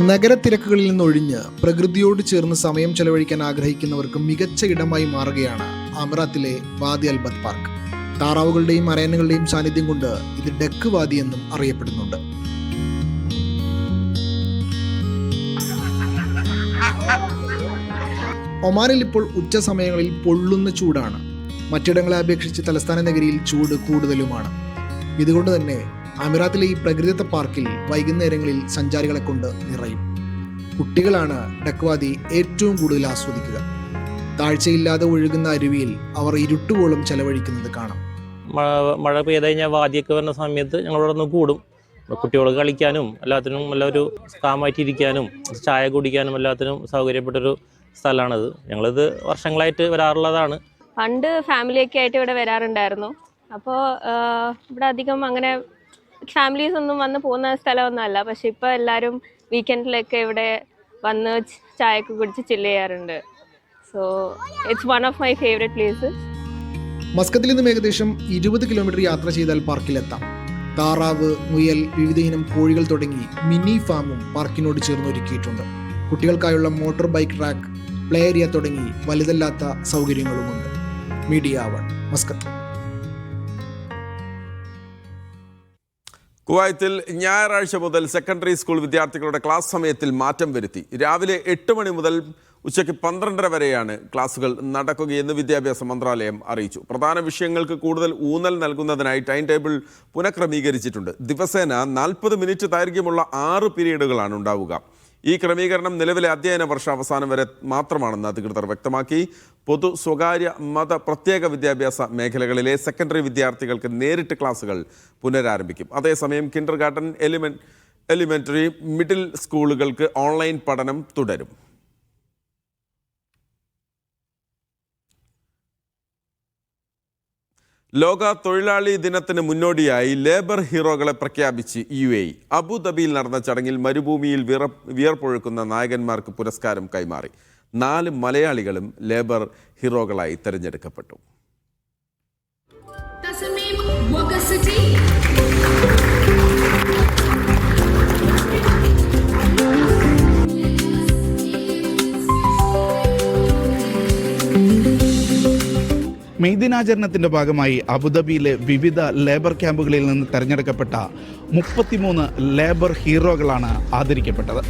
നഗരത്തിരക്കുകളിൽ നിന്നൊഴിഞ്ഞ് പ്രകൃതിയോട് ചേർന്ന് സമയം ചെലവഴിക്കാൻ ആഗ്രഹിക്കുന്നവർക്ക് മികച്ച ഇടമായി മാറുകയാണ് അമറാത്തിലെ വാദി അൽബത്ത് പാർക്ക്. താറാവുകളുടെയും അരയന്നുകളുടെയും സാന്നിധ്യം കൊണ്ട് ഇത് ഡക്ക് വാദി എന്നും അറിയപ്പെടുന്നുണ്ട്. ഒമാനിൽ ഇപ്പോൾ ഉച്ച സമയങ്ങളിൽ പൊള്ളുന്ന ചൂടാണ്. മറ്റിടങ്ങളെ അപേക്ഷിച്ച് തലസ്ഥാന നഗരിയിൽ ചൂട് കൂടുതലുമാണ്. ഇതുകൊണ്ട് തന്നെ അമീറാത്തിലെ ഈ പ്രകൃതിദത്ത പാർക്കിൽ വൈകുന്നേരങ്ങളിൽ സഞ്ചാരികളെ കൊണ്ട് നിറയും. കുട്ടികളാണ് ഡക്വാദി ഏറ്റവും കൂടുതൽ ആസ്വദിക്കുക. താഴ്ചയില്ലാതെ ഒഴുകുന്ന അരുവിയിൽ അവർ ഇരുട്ടുവോളം ചെലവഴിക്കുന്നത് കാണാം. മഴ പെയ്ത് കഴിഞ്ഞാൽ വാദിയൊക്കെ വരുന്ന സമയത്ത് ഞങ്ങളവിടെ നിന്ന് കൂടും. കുട്ടികൾക്ക് കളിക്കാനും എല്ലാത്തിനും നല്ലൊരു കാമായിട്ടിരിക്കാനും ചായ കുടിക്കാനും എല്ലാത്തിനും സൗകര്യപ്പെട്ടൊരു സ്ഥലമാണിത്. ഞങ്ങളിത് വർഷങ്ങളായിട്ട് വരാറുള്ളതാണ്. പണ്ട് ഫാമിലിയൊക്കെ ആയിട്ട് ഇവിടെ വരാറുണ്ടായിരുന്നു. അപ്പോൾ ഇവിടെ അധികം അങ്ങനെ ഫാമിലീസ് ഒന്നും വന്ന് പോകുന്ന സ്ഥലമൊന്നുമല്ല. പക്ഷെ ഇപ്പോൾ എല്ലാവരും വീക്കെൻഡിലൊക്കെ ഇവിടെ വന്ന് ചായയൊക്കെ കുടിച്ച് ചില്ല് ചെയ്യാറുണ്ട്. So it's one of my favourite places. മസ്കത്തിൽ നിന്നും ഏകദേശം 20 കിലോമീറ്റർ യാത്ര ചെയ്താൽ പാർക്കിലെത്താം. താറാവ്, മുയൽ, വിവിധയിനം കോഴികൾ തുടങ്ങി മിനി ഫാമും പാർക്കിനോട് ചേർന്ന് ഒരുക്കിയിട്ടുണ്ട്. കുട്ടികൾക്കായുള്ള motor bike track, play area തുടങ്ങി വലുതല്ലാത്ത സൗകര്യങ്ങളുമുണ്ട്. Media 1 Muscat. കുവൈത്തിൽ ഞായറാഴ്ച മുതൽ സെക്കൻഡറി സ്കൂൾ വിദ്യാർത്ഥികളുടെ ക്ലാസ് സമയത്തിൽ മാറ്റം വരുത്തി. രാവിലെ 8 മണി മുതൽ ഉച്ചയ്ക്ക് 12:30 വരെയാണ് ക്ലാസുകൾ നടക്കുകയെന്ന് വിദ്യാഭ്യാസ മന്ത്രാലയം അറിയിച്ചു. പ്രധാന വിഷയങ്ങൾക്ക് കൂടുതൽ ഊന്നൽ നൽകുന്നതിനായി ടൈം ടേബിൾ പുനഃക്രമീകരിച്ചിട്ടുണ്ട്. ദിവസേന 40 മിനിറ്റ് ദൈർഘ്യമുള്ള 6 പീരീഡുകളാണ് ഉണ്ടാവുക. ഈ ക്രമീകരണം നിലവിലെ അധ്യയന വർഷാവസാനം വരെ മാത്രമാണെന്ന് അധികൃതർ വ്യക്തമാക്കി. പൊതു, സ്വകാര്യ, മത, പ്രത്യേക വിദ്യാഭ്യാസ മേഖലകളിലെ സെക്കൻഡറി വിദ്യാർത്ഥികൾക്ക് നേരിട്ട് ക്ലാസുകൾ പുനരാരംഭിക്കും. അതേസമയം കിൻഡർ ഗാർട്ടൻ, എലിമെൻ്ററി, മിഡിൽ സ്കൂളുകൾക്ക് ഓൺലൈൻ പഠനം തുടരും. ലോക തൊഴിലാളി ദിനത്തിന് മുന്നോടിയായി ലേബർ ഹീറോകളെ പ്രഖ്യാപിച്ച് UAE. അബുദാബിയിൽ നടന്ന ചടങ്ങിൽ മരുഭൂമിയിൽ വിയർപ്പൊഴുക്കുന്ന നായകന്മാർക്ക് പുരസ്കാരം കൈമാറി. 4 മലയാളികളും ലേബർ ഹീറോകളായി തെരഞ്ഞെടുക്കപ്പെട്ടു. മെയ് ദിനാചരണത്തിന്റെ ഭാഗമായി അബുദാബിയിലെ വിവിധ ലേബർ ക്യാമ്പുകളിൽ നിന്ന് തെരഞ്ഞെടുക്കപ്പെട്ട 33 ലേബർ ഹീറോകളാണ് ആദരിക്കപ്പെട്ടത്.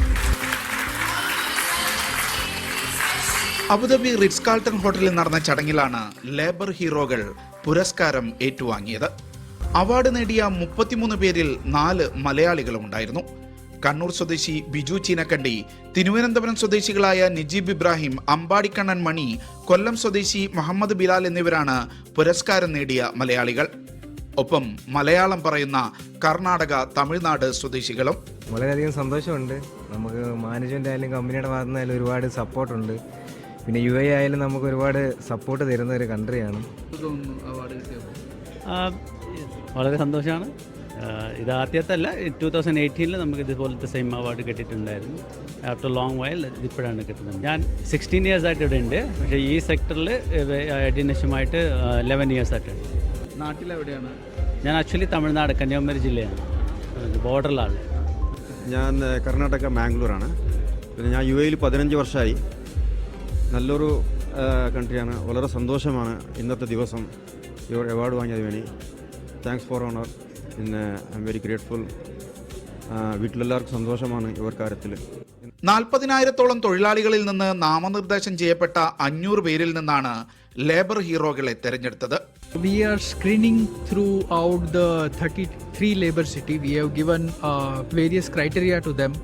അബുദാബി റിറ്റ്സ് കാൾട്ടൺ ഹോട്ടലിൽ നടന്ന ചടങ്ങിലാണ് ലേബർ ഹീറോകൾ പുരസ്കാരം ഏറ്റുവാങ്ങിയത്. അവാർഡ് നേടിയ 33 പേരിൽ 4 മലയാളികളും ഉണ്ടായിരുന്നു. കണ്ണൂർ സ്വദേശി ബിജു ചീനക്കണ്ടി, തിരുവനന്തപുരം സ്വദേശികളായ നിജീബ് ഇബ്രാഹിം, അമ്പാടിക്കണ്ണൻ മണി, കൊല്ലം സ്വദേശി മുഹമ്മദ് ബിലാൽ എന്നിവരാണ് പുരസ്കാരം നേടിയ മലയാളികൾ. ഒപ്പം മലയാളം പറയുന്ന കർണാടക, തമിഴ്നാട് സ്വദേശികളും. വളരെയധികം സന്തോഷമുണ്ട്. നമുക്ക് മാനേജ്മെന്റ് ആയാലും കമ്പനിയുടെ ഭാഗത്തു നിന്നായാലും ഒരുപാട് സപ്പോർട്ടുണ്ട്. പിന്നെ UAE ആയാലും നമുക്ക് ഒരുപാട് സപ്പോർട്ട് തരുന്ന ഒരു കൺട്രിയാണ്. വളരെ സന്തോഷമാണ്. ഇത് ആദ്യത്തല്ല, 2018 നമുക്ക് ഇതുപോലത്തെ സെയിം അവാർഡ് കിട്ടിയിട്ടുണ്ടായിരുന്നു. ആഫ്റ്റർ ലോങ് വൈൽ ഇപ്പോഴാണ് കിട്ടുന്നത്. ഞാൻ 16 years ആയിട്ട് ഇവിടെ ഉണ്ട്. പക്ഷേ ഈ സെക്ടറിൽ അഡിനേഷമായിട്ട് 11 years ആയിട്ടുണ്ട്. നാട്ടിലെവിടെയാണ്? ഞാൻ ആക്ച്വലി തമിഴ്നാട്, കന്യാകുമാരി ജില്ലയാണ്, ബോർഡറിലാണ്. ഞാൻ കർണാടക, മാംഗ്ലൂരാണ്. പിന്നെ ഞാൻ UAE 15 വർഷമായി. നല്ലൊരു കൺട്രിയാണ്. വളരെ സന്തോഷമാണ് ഇന്നത്തെ ദിവസം ഈ അവാർഡ് വാങ്ങിയതിന് വേണ്ടി. Thanks for honour. പിന്നെ ഐ എം വെരി ഗ്രേറ്റ്ഫുൾ. വീട്ടിലെല്ലാവർക്കും സന്തോഷമാണ് ഈ ഒരു കാര്യത്തിൽ. 40,000-ഓളം തൊഴിലാളികളിൽ നിന്ന് നാമനിർദ്ദേശം ചെയ്യപ്പെട്ട 500 പേരിൽ നിന്നാണ് ലേബർ ഹീറോകളെ തെരഞ്ഞെടുത്തത്. We are screening throughout the 33 labor city. We have given various criteria to them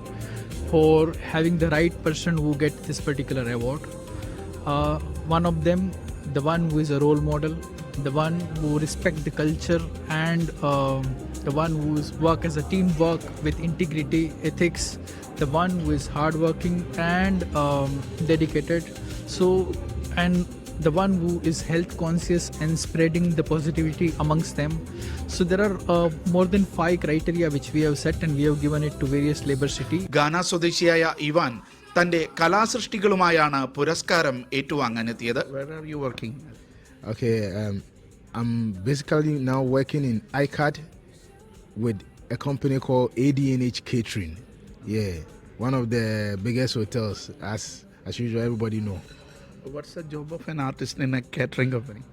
for having the right person who gets this particular award. One of them, the one who is a role model, the one who respect the culture, and the one who work as a teamwork with integrity, ethics, the one who is hardworking and dedicated. So, and the one who is health conscious and spreading the positivity amongst them. So there are more than 5 criteria which we have set, and we have given it to various labor city. ഗാന സ്വദേശിയായ Ivan തന്റെ കലാസൃഷ്ടികളുമായാണ് പുരസ്കാരം ഏറ്റുവാങ്ങാനെത്തിയത്. Where are you working? Okay, I'm basically now working in ICAD with a company called ADNH Catering. Yeah, one of the biggest hotels, as usual, everybody know. What's the job of an artist in a catering company?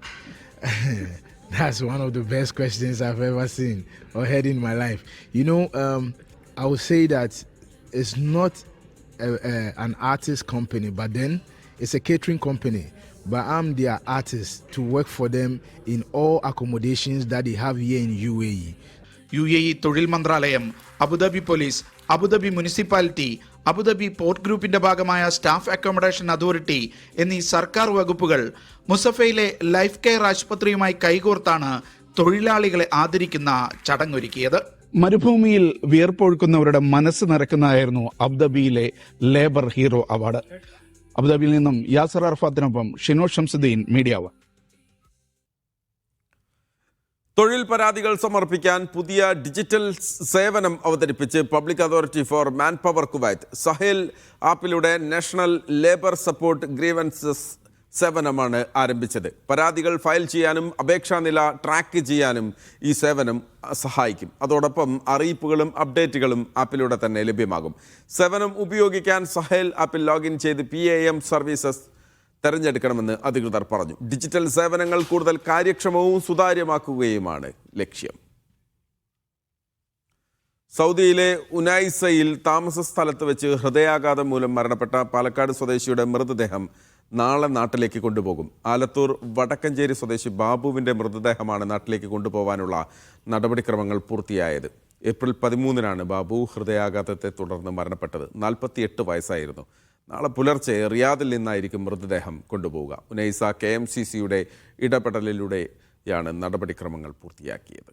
That's one of the best questions I've ever seen or heard in my life. You know, I would say that it's not an artist company, but then it's a catering company. But I'm their artist to work for them in all accommodations that they have here in UAE. UAE തൊഴിൽ മന്ത്രാലയം, Abu Dhabi police, Abu Dhabi municipality, Abu Dhabi port ഗ്രൂപ്പിന്റെ ഭാഗമായ staff accommodation authority എന്നീ സർക്കാർ വകുപ്പുകൾ മുസഫയിലെ life care ആശുപത്രിയുമായി കൈകോർത്താണ് തൊഴിലാളികളെ ആദരിക്കുന്ന ചടങ്ങൊരുക്കിയത്. മരുഭൂമിയിൽ വിയർപ്പൊഴുക്കുന്നവരുടെ മനസ്സ് നിറയ്ക്കുന്നതായിരുന്നു അബുദാബിയിലെ ലേബർ ഹീറോ അവാർഡ്. അബുദാബിയിൽ നിന്നും യാസർ അറഫാത്തിനൊപ്പം ഷിനോ ഷംസുദ്ദീൻ, മീഡിയ വൺ. തൊഴിൽ പരാതികൾ സമർപ്പിക്കാൻ പുതിയ ഡിജിറ്റൽ സേവനം അവതരിപ്പിച്ച് public authority four man power Kuwait. Sahel ആപ്പിലൂടെ നാഷണൽ ലേബർ സപ്പോർട്ട് ഗ്രീവൻസസ് സേവനമാണ് ആരംഭിച്ചത്. പരാതികൾ ഫയൽ ചെയ്യാനും അപേക്ഷാ നില ട്രാക്ക് ചെയ്യാനും ഈ സേവനം സഹായിക്കും. അതോടൊപ്പം അറിയിപ്പുകളും അപ്ഡേറ്റുകളും ആപ്പിലൂടെ തന്നെ ലഭ്യമാകും. സേവനം ഉപയോഗിക്കാൻ സഹേൽ ആപ്പിൽ ലോഗിൻ ചെയ്ത് PAM സർവീസസ് തെരഞ്ഞെടുക്കണമെന്ന് അധികൃതർ പറഞ്ഞു. ഡിജിറ്റൽ സേവനങ്ങൾ കൂടുതൽ കാര്യക്ഷമവും സുതാര്യമാക്കുകയുമാണ് ലക്ഷ്യം. സൗദിയിലെ ഉനൈസയിൽ താമസ സ്ഥലത്ത് വെച്ച് ഹൃദയാഘാതം മൂലം മരണപ്പെട്ട പാലക്കാട് സ്വദേശിയുടെ മൃതദേഹം നാളെ നാട്ടിലേക്ക് കൊണ്ടുപോകും. ആലത്തൂർ വടക്കഞ്ചേരി സ്വദേശി ബാബുവിൻ്റെ മൃതദേഹമാണ് നാട്ടിലേക്ക് കൊണ്ടുപോകാനുള്ള നടപടിക്രമങ്ങൾ പൂർത്തിയായത്. ഏപ്രിൽ 13-നാണ് ബാബു ഹൃദയാഘാതത്തെ തുടർന്ന് മരണപ്പെട്ടത്. 48 വയസ്സായിരുന്നു. നാളെ പുലർച്ചെ റിയാദിൽ നിന്നായിരിക്കും മൃതദേഹം കൊണ്ടുപോവുക. ഉനൈസ KMCCയുടെ ഇടപെടലിലൂടെയാണ് നടപടിക്രമങ്ങൾ പൂർത്തിയാക്കിയത്.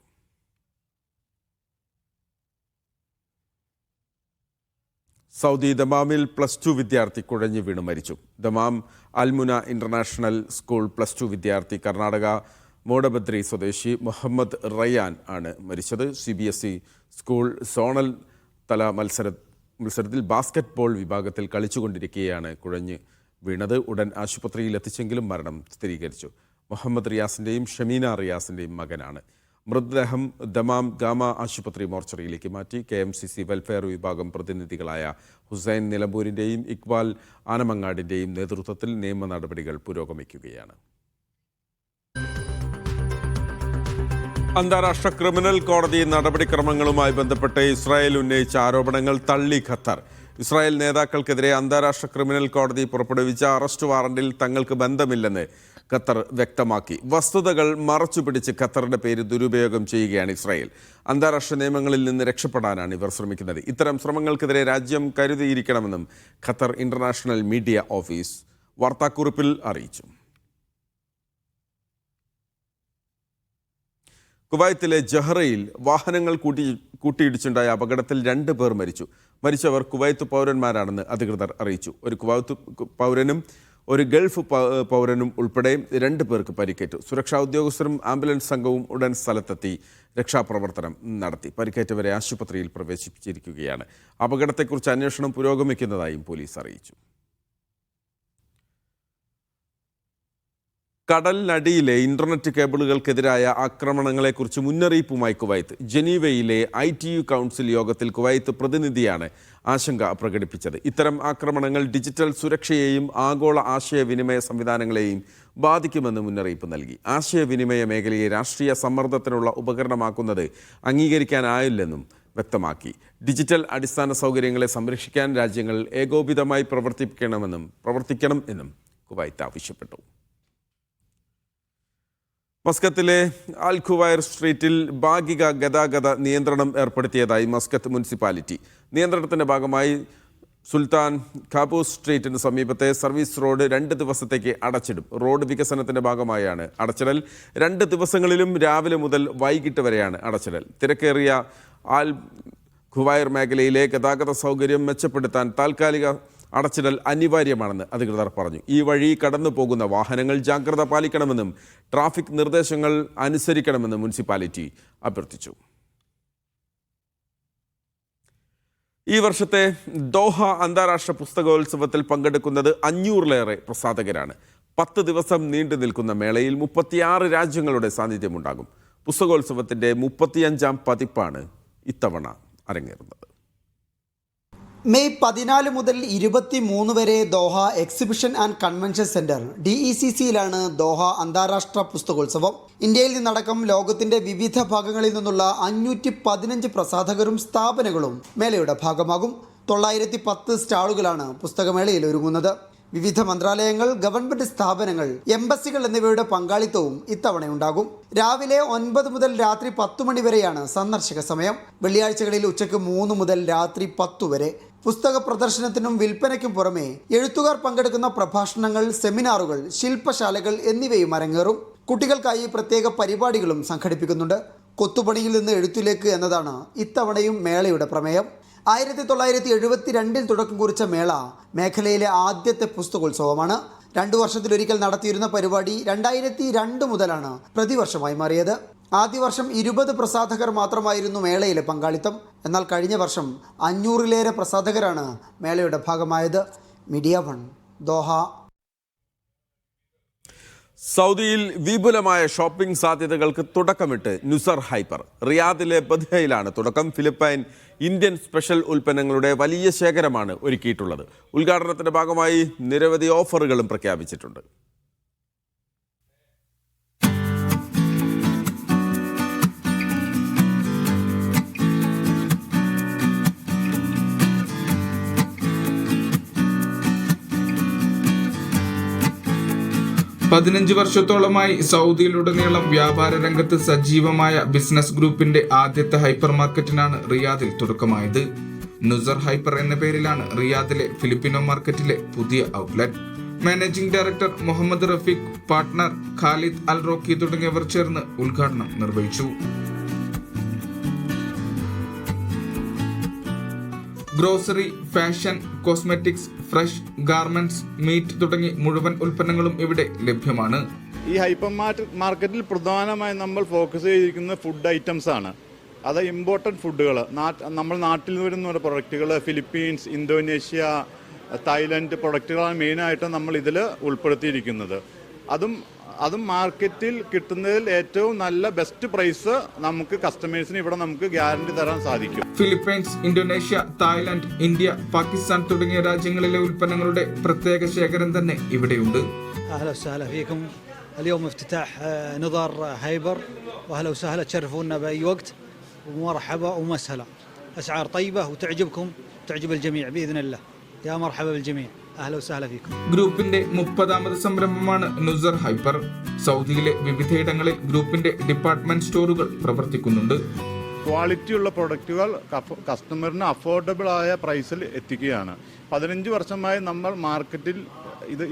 സൗദി ദമാമിൽ +2 വിദ്യാർത്ഥി കുഴഞ്ഞു വീണ് മരിച്ചു. ദമാം അൽമുന ഇന്റർനാഷണൽ സ്കൂൾ +2 വിദ്യാർത്ഥി കർണാടക മോഡബദ്രി സ്വദേശി മുഹമ്മദ് റയ്യാൻ ആണ് മരിച്ചത്. CBSE സ്കൂൾ സോണൽ തല മത്സരത്തിൽ ബാസ്കറ്റ്ബോൾ വിഭാഗത്തിൽ കളിച്ചുകൊണ്ടിരിക്കെയാണ് കുഴഞ്ഞ് വീണത്. ഉടൻ ആശുപത്രിയിൽ എത്തിച്ചെങ്കിലും മരണം സ്ഥിരീകരിച്ചു. മുഹമ്മദ് റിയാസിൻ്റെയും ഷമീന റിയാസിൻ്റെയും മകനാണ്. മൃതദേഹം ദമാം ഗാമ ആശുപത്രി മോർച്ചറിയിലേക്ക് മാറ്റി. KMCC വെൽഫെയർ വിഭാഗം പ്രതിനിധികളായ ഹുസൈൻ നിലമ്പൂരിൻ്റെയും ഇക്ബാൽ ആനമങ്ങാടിൻ്റെയും നേതൃത്വത്തിൽ നിയമ നടപടികൾ പുരോഗമിക്കുകയാണ്. അന്താരാഷ്ട്ര ക്രിമിനൽ കോടതി നടപടിക്രമങ്ങളുമായി ബന്ധപ്പെട്ട് ഇസ്രായേൽ ഉന്നയിച്ച ആരോപണങ്ങൾ തള്ളി ഖത്തർ. ഇസ്രായേൽ നേതാക്കൾക്കെതിരെ അന്താരാഷ്ട്ര ക്രിമിനൽ കോടതി പുറപ്പെടുവിച്ച അറസ്റ്റ് വാറണ്ടിൽ തങ്ങൾക്ക് ബന്ധമില്ലെന്ന് ഖത്തർ വ്യക്തമാക്കി. വസ്തുതകൾ മറച്ചുപിടിച്ച് ഖത്തറിന്റെ പേര് ദുരുപയോഗം ചെയ്യുകയാണ് ഇസ്രായേൽ. അന്താരാഷ്ട്ര നിയമങ്ങളിൽ നിന്ന് രക്ഷപ്പെടാനാണ് ഇവർ ശ്രമിക്കുന്നത്. ഇത്തരം ശ്രമങ്ങൾക്കെതിരെ രാജ്യം കരുതിയിരിക്കണമെന്നും ഖത്തർ ഇന്റർനാഷണൽ മീഡിയ ഓഫീസ് വാർത്താക്കുറിപ്പിൽ അറിയിച്ചു. കുവൈത്തിലെ ജഹ്റയിൽ വാഹനങ്ങൾ കൂട്ടിയിടിച്ചുണ്ടായ അപകടത്തിൽ 2 പേർ മരിച്ചു. മരിച്ചവർ കുവൈത്ത് പൗരന്മാരാണെന്ന് അധികൃതർ അറിയിച്ചു. ഒരു കുവൈത്ത് പൗരനും ഒരു ഗൾഫ് പൗരനും ഉൾപ്പെടെ 2 പേർക്ക് പരിക്കേറ്റു. സുരക്ഷാ ഉദ്യോഗസ്ഥരും ആംബുലൻസ് സംഘവും ഉടൻ സ്ഥലത്തെത്തി രക്ഷാപ്രവർത്തനം നടത്തി. പരിക്കേറ്റവരെ ആശുപത്രിയിൽ പ്രവേശിപ്പിച്ചിരിക്കുകയാണ്. അപകടത്തെക്കുറിച്ച് അന്വേഷണം പുരോഗമിക്കുന്നതായും പോലീസ് അറിയിച്ചു. കടലിനടിയിലെ ഇന്റർനെറ്റ് കേബിളുകൾക്കെതിരായ ആക്രമണങ്ങളെക്കുറിച്ച് മുന്നറിയിപ്പുമായി കുവൈത്ത്. ജനീവയിലെ ITU കൗൺസിൽ യോഗത്തിൽ കുവൈത്ത് പ്രതിനിധിയാണ് ആശങ്ക പ്രകടിപ്പിച്ചത്. ഇത്തരം ആക്രമണങ്ങൾ ഡിജിറ്റൽ സുരക്ഷയെയും ആഗോള ആശയവിനിമയ സംവിധാനങ്ങളെയും ബാധിക്കുമെന്ന് മുന്നറിയിപ്പ് നൽകി. ആശയവിനിമയ മേഖലയെ രാഷ്ട്രീയ സമ്മർദ്ദത്തിനുള്ള ഉപകരണമാക്കുന്നത് അംഗീകരിക്കാനായില്ലെന്നും വ്യക്തമാക്കി. ഡിജിറ്റൽ അടിസ്ഥാന സൗകര്യങ്ങളെ സംരക്ഷിക്കാൻ രാജ്യങ്ങൾ ഏകോപിതമായി പ്രവർത്തിക്കണം എന്നും കുവൈത്ത് ആവശ്യപ്പെട്ടു. മസ്കത്തിലെ അൽ ഖുവൈർ സ്ട്രീറ്റിൽ ഭാഗിക ഗതാഗത നിയന്ത്രണം ഏർപ്പെടുത്തിയതായി മസ്കത്ത് മുനിസിപ്പാലിറ്റി. നിയന്ത്രണത്തിന്റെ ഭാഗമായി സുൽത്താൻ ഖാബൂസ് സ്ട്രീറ്റിന് സമീപത്തെ സർവീസ് റോഡ് 2 ദിവസത്തേക്ക് അടച്ചിടും. റോഡ് വികസനത്തിന്റെ ഭാഗമായാണ് അടച്ചിടൽ. 2 ദിവസങ്ങളിലും രാവിലെ മുതൽ വൈകിട്ട് വരെയാണ് അടച്ചിടൽ. തിരക്കേറിയ ആൽ ഖുവൈർ മേഖലയിലെ ഗതാഗത സൗകര്യം മെച്ചപ്പെടുത്താൻ താൽക്കാലിക അടച്ചിടൽ അനിവാര്യമാണെന്ന് അധികൃതർ പറഞ്ഞു. ഈ വഴി കടന്നു പോകുന്ന വാഹനങ്ങൾ ജാഗ്രത പാലിക്കണമെന്നും ട്രാഫിക് നിർദ്ദേശങ്ങൾ അനുസരിക്കണമെന്നും മുനിസിപ്പാലിറ്റി അഭ്യർത്ഥിച്ചു. ഈ വർഷത്തെ ദോഹ അന്താരാഷ്ട്ര പുസ്തകോത്സവത്തിൽ പങ്കെടുക്കുന്നത് 500-ലേറെ പ്രസാധകരാണ്. 10 ദിവസം നീണ്ടു നിൽക്കുന്ന മേളയിൽ 36 രാജ്യങ്ങളുടെ സാന്നിധ്യമുണ്ടാകും. പുസ്തകോത്സവത്തിൻ്റെ 35ാം പതിപ്പാണ് ഇത്തവണ അരങ്ങേറുന്നത്. മെയ് 14 മുതൽ 23 വരെ Doha exhibition and convention centre DECCയിലാണ് ദോഹ അന്താരാഷ്ട്ര പുസ്തകോത്സവം. ഇന്ത്യയിൽ നിന്നടക്കം ലോകത്തിന്റെ വിവിധ ഭാഗങ്ങളിൽ നിന്നുള്ള 515 പ്രസാധകരും സ്ഥാപനങ്ങളും മേളയുടെ ഭാഗമാകും. 910 സ്റ്റാളുകളാണ് പുസ്തകമേളയിൽ ഒരുങ്ങുന്നത്. വിവിധ മന്ത്രാലയങ്ങൾ, ഗവൺമെന്റ് സ്ഥാപനങ്ങൾ, എംബസികൾ എന്നിവയുടെ പങ്കാളിത്തവും ഇത്തവണയുണ്ടാകും. രാവിലെ 9 മുതൽ രാത്രി 10 മണി വരെയാണ് സന്ദർശക സമയം. വെള്ളിയാഴ്ചകളിൽ ഉച്ചയ്ക്ക് 3 മുതൽ രാത്രി 10 വരെ. പുസ്തക പ്രദർശനത്തിനും വിൽപ്പനയ്ക്കും പുറമെ എഴുത്തുകാർ പങ്കെടുക്കുന്ന പ്രഭാഷണങ്ങൾ, സെമിനാറുകൾ, ശില്പശാലകൾ എന്നിവയും അരങ്ങേറും. കുട്ടികൾക്കായി പ്രത്യേക പരിപാടികളും സംഘടിപ്പിക്കുന്നുണ്ട്. കൊത്തുപണിയിൽ നിന്ന് എഴുത്തിലേക്ക് എന്നതാണ് ഇത്തവണയും മേളയുടെ പ്രമേയം. 1972 തുടക്കം കുറിച്ച മേള മേഖലയിലെ ആദ്യത്തെ പുസ്തകോത്സവമാണ്. 2 വർഷത്തിലൊരിക്കൽ നടത്തിയിരുന്ന പരിപാടി 2002 മുതലാണ് പ്രതിവർഷമായി മാറിയത്. ആദ്യ വർഷം 20 പ്രസാധകർ മാത്രമായിരുന്നു മേളയിലെ പങ്കാളിത്തം. എന്നാൽ കഴിഞ്ഞ വർഷം 500-ലേറെ പ്രസാധകരാണ് മേളയുടെ ഭാഗമായത്. Media 1 Doha. സൗദിയിൽ വിപുലമായ ഷോപ്പിംഗ് സാധ്യതകൾക്ക് തുടക്കമിട്ട് നുസർ ഹൈപ്പർ. റിയാദിലെ ബദ്ഹയിലാണ് തുടക്കം. ഫിലിപ്പൈൻ ഇന്ത്യൻ സ്പെഷ്യൽ ഉൽപ്പന്നങ്ങളുടെ വലിയ ശേഖരമാണ് ഒരുക്കിയിട്ടുള്ളത്. ഉദ്ഘാടനത്തിന്റെ ഭാഗമായി നിരവധി ഓഫറുകളും പ്രഖ്യാപിച്ചിട്ടുണ്ട്. പതിനഞ്ച് വർഷത്തോളമായി സൗദിയിലുടനീളം വ്യാപാര രംഗത്ത് സജീവമായ ബിസിനസ് ഗ്രൂപ്പിന്റെ ആദ്യത്തെ ഹൈപ്പർ മാർക്കറ്റിനാണ് റിയാദിൽ തുടക്കമായത്. നുസർ ഹൈപ്പർ എന്ന പേരിലാണ് റിയാദിലെ ഫിലിപ്പിനോ മാർക്കറ്റിലെ പുതിയ outlet. Managing director Muhammad Rafeeq, partner Khalid Al Rocky തുടങ്ങിയവർ ചേർന്ന് ഉദ്ഘാടനം നിർവഹിച്ചു. Grocery, fashion, cosmetics, fresh, garments, meat തുടങ്ങി മുഴുവൻ ഉൽപ്പന്നങ്ങളും ഇവിടെ ലഭ്യമാണ്. ഈ ഹൈപ്പർ മാർക്കറ്റിൽ പ്രധാനമായും നമ്മൾ ഫോക്കസ് ചെയ്തിരിക്കുന്ന ഫുഡ് ഐറ്റംസ് ആണ്. അത് ഇമ്പോർട്ടൻറ്റ് ഫുഡുകൾ, നമ്മൾ നാട്ടിൽ നിന്ന് വരുന്ന പ്രൊഡക്റ്റുകൾ, ഫിലിപ്പീൻസ്, ഇന്തോനേഷ്യ, തായ്ലൻഡ് പ്രൊഡക്റ്റുകളാണ് മെയിനായിട്ട് നമ്മൾ ഇതിൽ ഉൾപ്പെടുത്തിയിരിക്കുന്നത്. അതും മാർക്കറ്റിൽ കിട്ടുന്നതിൽ ഏറ്റവും നല്ല ബെസ്റ്റ് പ്രൈസ് നമുക്ക് കസ്റ്റമേഴ്സിന് ഇവിടെ നമുക്ക് ഗ്യാരണ്ടി തരാൻ സാധിക്കും. Philippines, Indonesia, Thailand, India, Pakistan തുടങ്ങിയ രാജ്യങ്ങളിലെ ഉൽപ്പന്നങ്ങളുടെ പ്രത്യേക ശേഖരം തന്നെ ഇവിടെയുണ്ട്. اليوم افتتاح نظر هايبر واهلا وسهلا تشرفونا باي وقت ومرحبا ومسهلا. اسعار طيبه وتعجبكم تعجب الجميع باذن الله. يا مرحبا بالجميع. اهلا وسهلا فيكم. ഗ്രൂപ്പിന്റെ 30ാമത് സംരംഭമാണ് നുസർ ഹൈപ്പർ. സൗദിയിലെ വിവിധയിടങ്ങളിൽ ഗ്രൂപ്പിന്റെ ഡിപ്പാർട്ട്മെന്റ് സ്റ്റോറുകൾ പ്രവർത്തിക്കുന്നുണ്ട്. ക്വാളിറ്റിയുള്ള പ്രൊഡക്റ്റുകൾ കസ്റ്റമറിന് അഫോർഡബിൾ ആയ പ്രൈസിൽ എത്തിക്കുകയാണ്. 15 വർഷമായി നമ്മൾ മാർക്കറ്റിൽ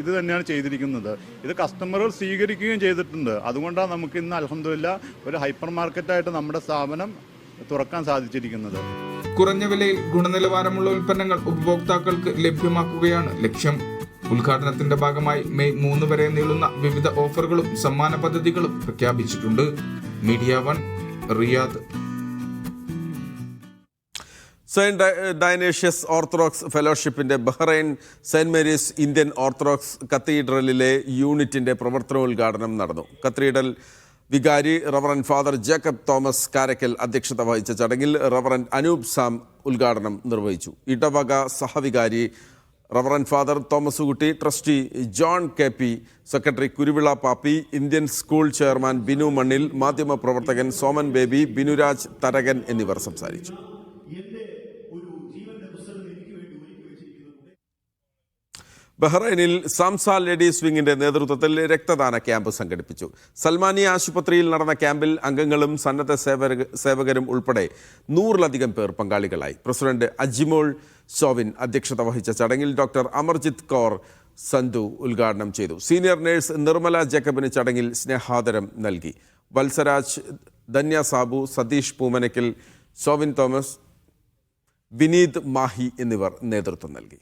ഇത് തന്നെയാണ് ചെയ്തിരിക്കുന്നത്. ഇത് കസ്റ്റമറുകൾ സ്വീകരിക്കുകയും ചെയ്തിട്ടുണ്ട്. അതുകൊണ്ടാണ് നമുക്ക് ഇന്ന് അൽഹംദുലില്ലാ ഒരു ഹൈപ്പർ മാർക്കറ്റായിട്ട് നമ്മുടെ സ്ഥാപനം തുറക്കാൻ സാധിച്ചിരിക്കുന്നത്. കുറഞ്ഞ വിലയിൽ ഗുണനിലവാരമുള്ള ഉൽപ്പന്നങ്ങൾ ഉപഭോക്താക്കൾക്ക് ലഭ്യമാക്കുകയാണ് ലക്ഷ്യം. ഉദ്ഘാടനത്തിന്റെ ഭാഗമായി മെയ് 3 വരെ നീളുന്ന വിവിധ ഓഫറുകളും സമ്മാന പദ്ധതികളും പ്രഖ്യാപിച്ചിട്ടുണ്ട്. Media 1 Riyadh. Saint Dionysius orthodox ഫെലോഷിപ്പിന്റെ Bahrain saint Mary's Indian orthodox കത്തീഡ്രലിലെ യൂണിറ്റിന്റെ പ്രവർത്തനോദ്ഘാടനം നടന്നു. കത്തീഡ്രൽ വികാരി reverend father Jacob Thomas Karakkal അധ്യക്ഷത വഹിച്ച ചടങ്ങിൽ റവറന്റ് അനൂപ് സാം ഉദ്ഘാടനം നിർവഹിച്ചു. ഇടവക സഹവികാരി reverend father Thomas Kutty, trustee John KP, secretary Kuruvila Pappy, Indian school chairman Binu Mannil, മാധ്യമപ്രവർത്തകൻ സോമൻ ബേബി, ബിനുരാജ് തരകൻ എന്നിവർ സംസാരിച്ചു. ബഹ്റൈനിൽ സാംസ ലേഡീസ് വിങ്ങിന്റെ നേതൃത്വത്തിൽ രക്തദാന ക്യാമ്പ് സംഘടിപ്പിച്ചു. സൽമാനിയ ആശുപത്രിയിൽ നടന്ന ക്യാമ്പിൽ അംഗങ്ങളും സന്നദ്ധ സേവകരും ഉൾപ്പെടെ 100-ലധികം പേർ പങ്കാളികളായി. പ്രസിഡന്റ് അജിമോൾ ഷോവിൻ അധ്യക്ഷത വഹിച്ച ചടങ്ങിൽ ഡോക്ടർ അമർജിത് കൗർ സന്ധു ഉദ്ഘാടനം ചെയ്തു. സീനിയർ നഴ്സ് നിർമ്മല ജേക്കബിന് ചടങ്ങിൽ സ്നേഹാദരം നൽകി. വത്സരാജ്, ധന്യ സാബു, സതീഷ് പൂമനക്കൽ, ഷോവിൻ തോമസ്, വിനീത് മാഹി എന്നിവർ നേതൃത്വം നൽകി.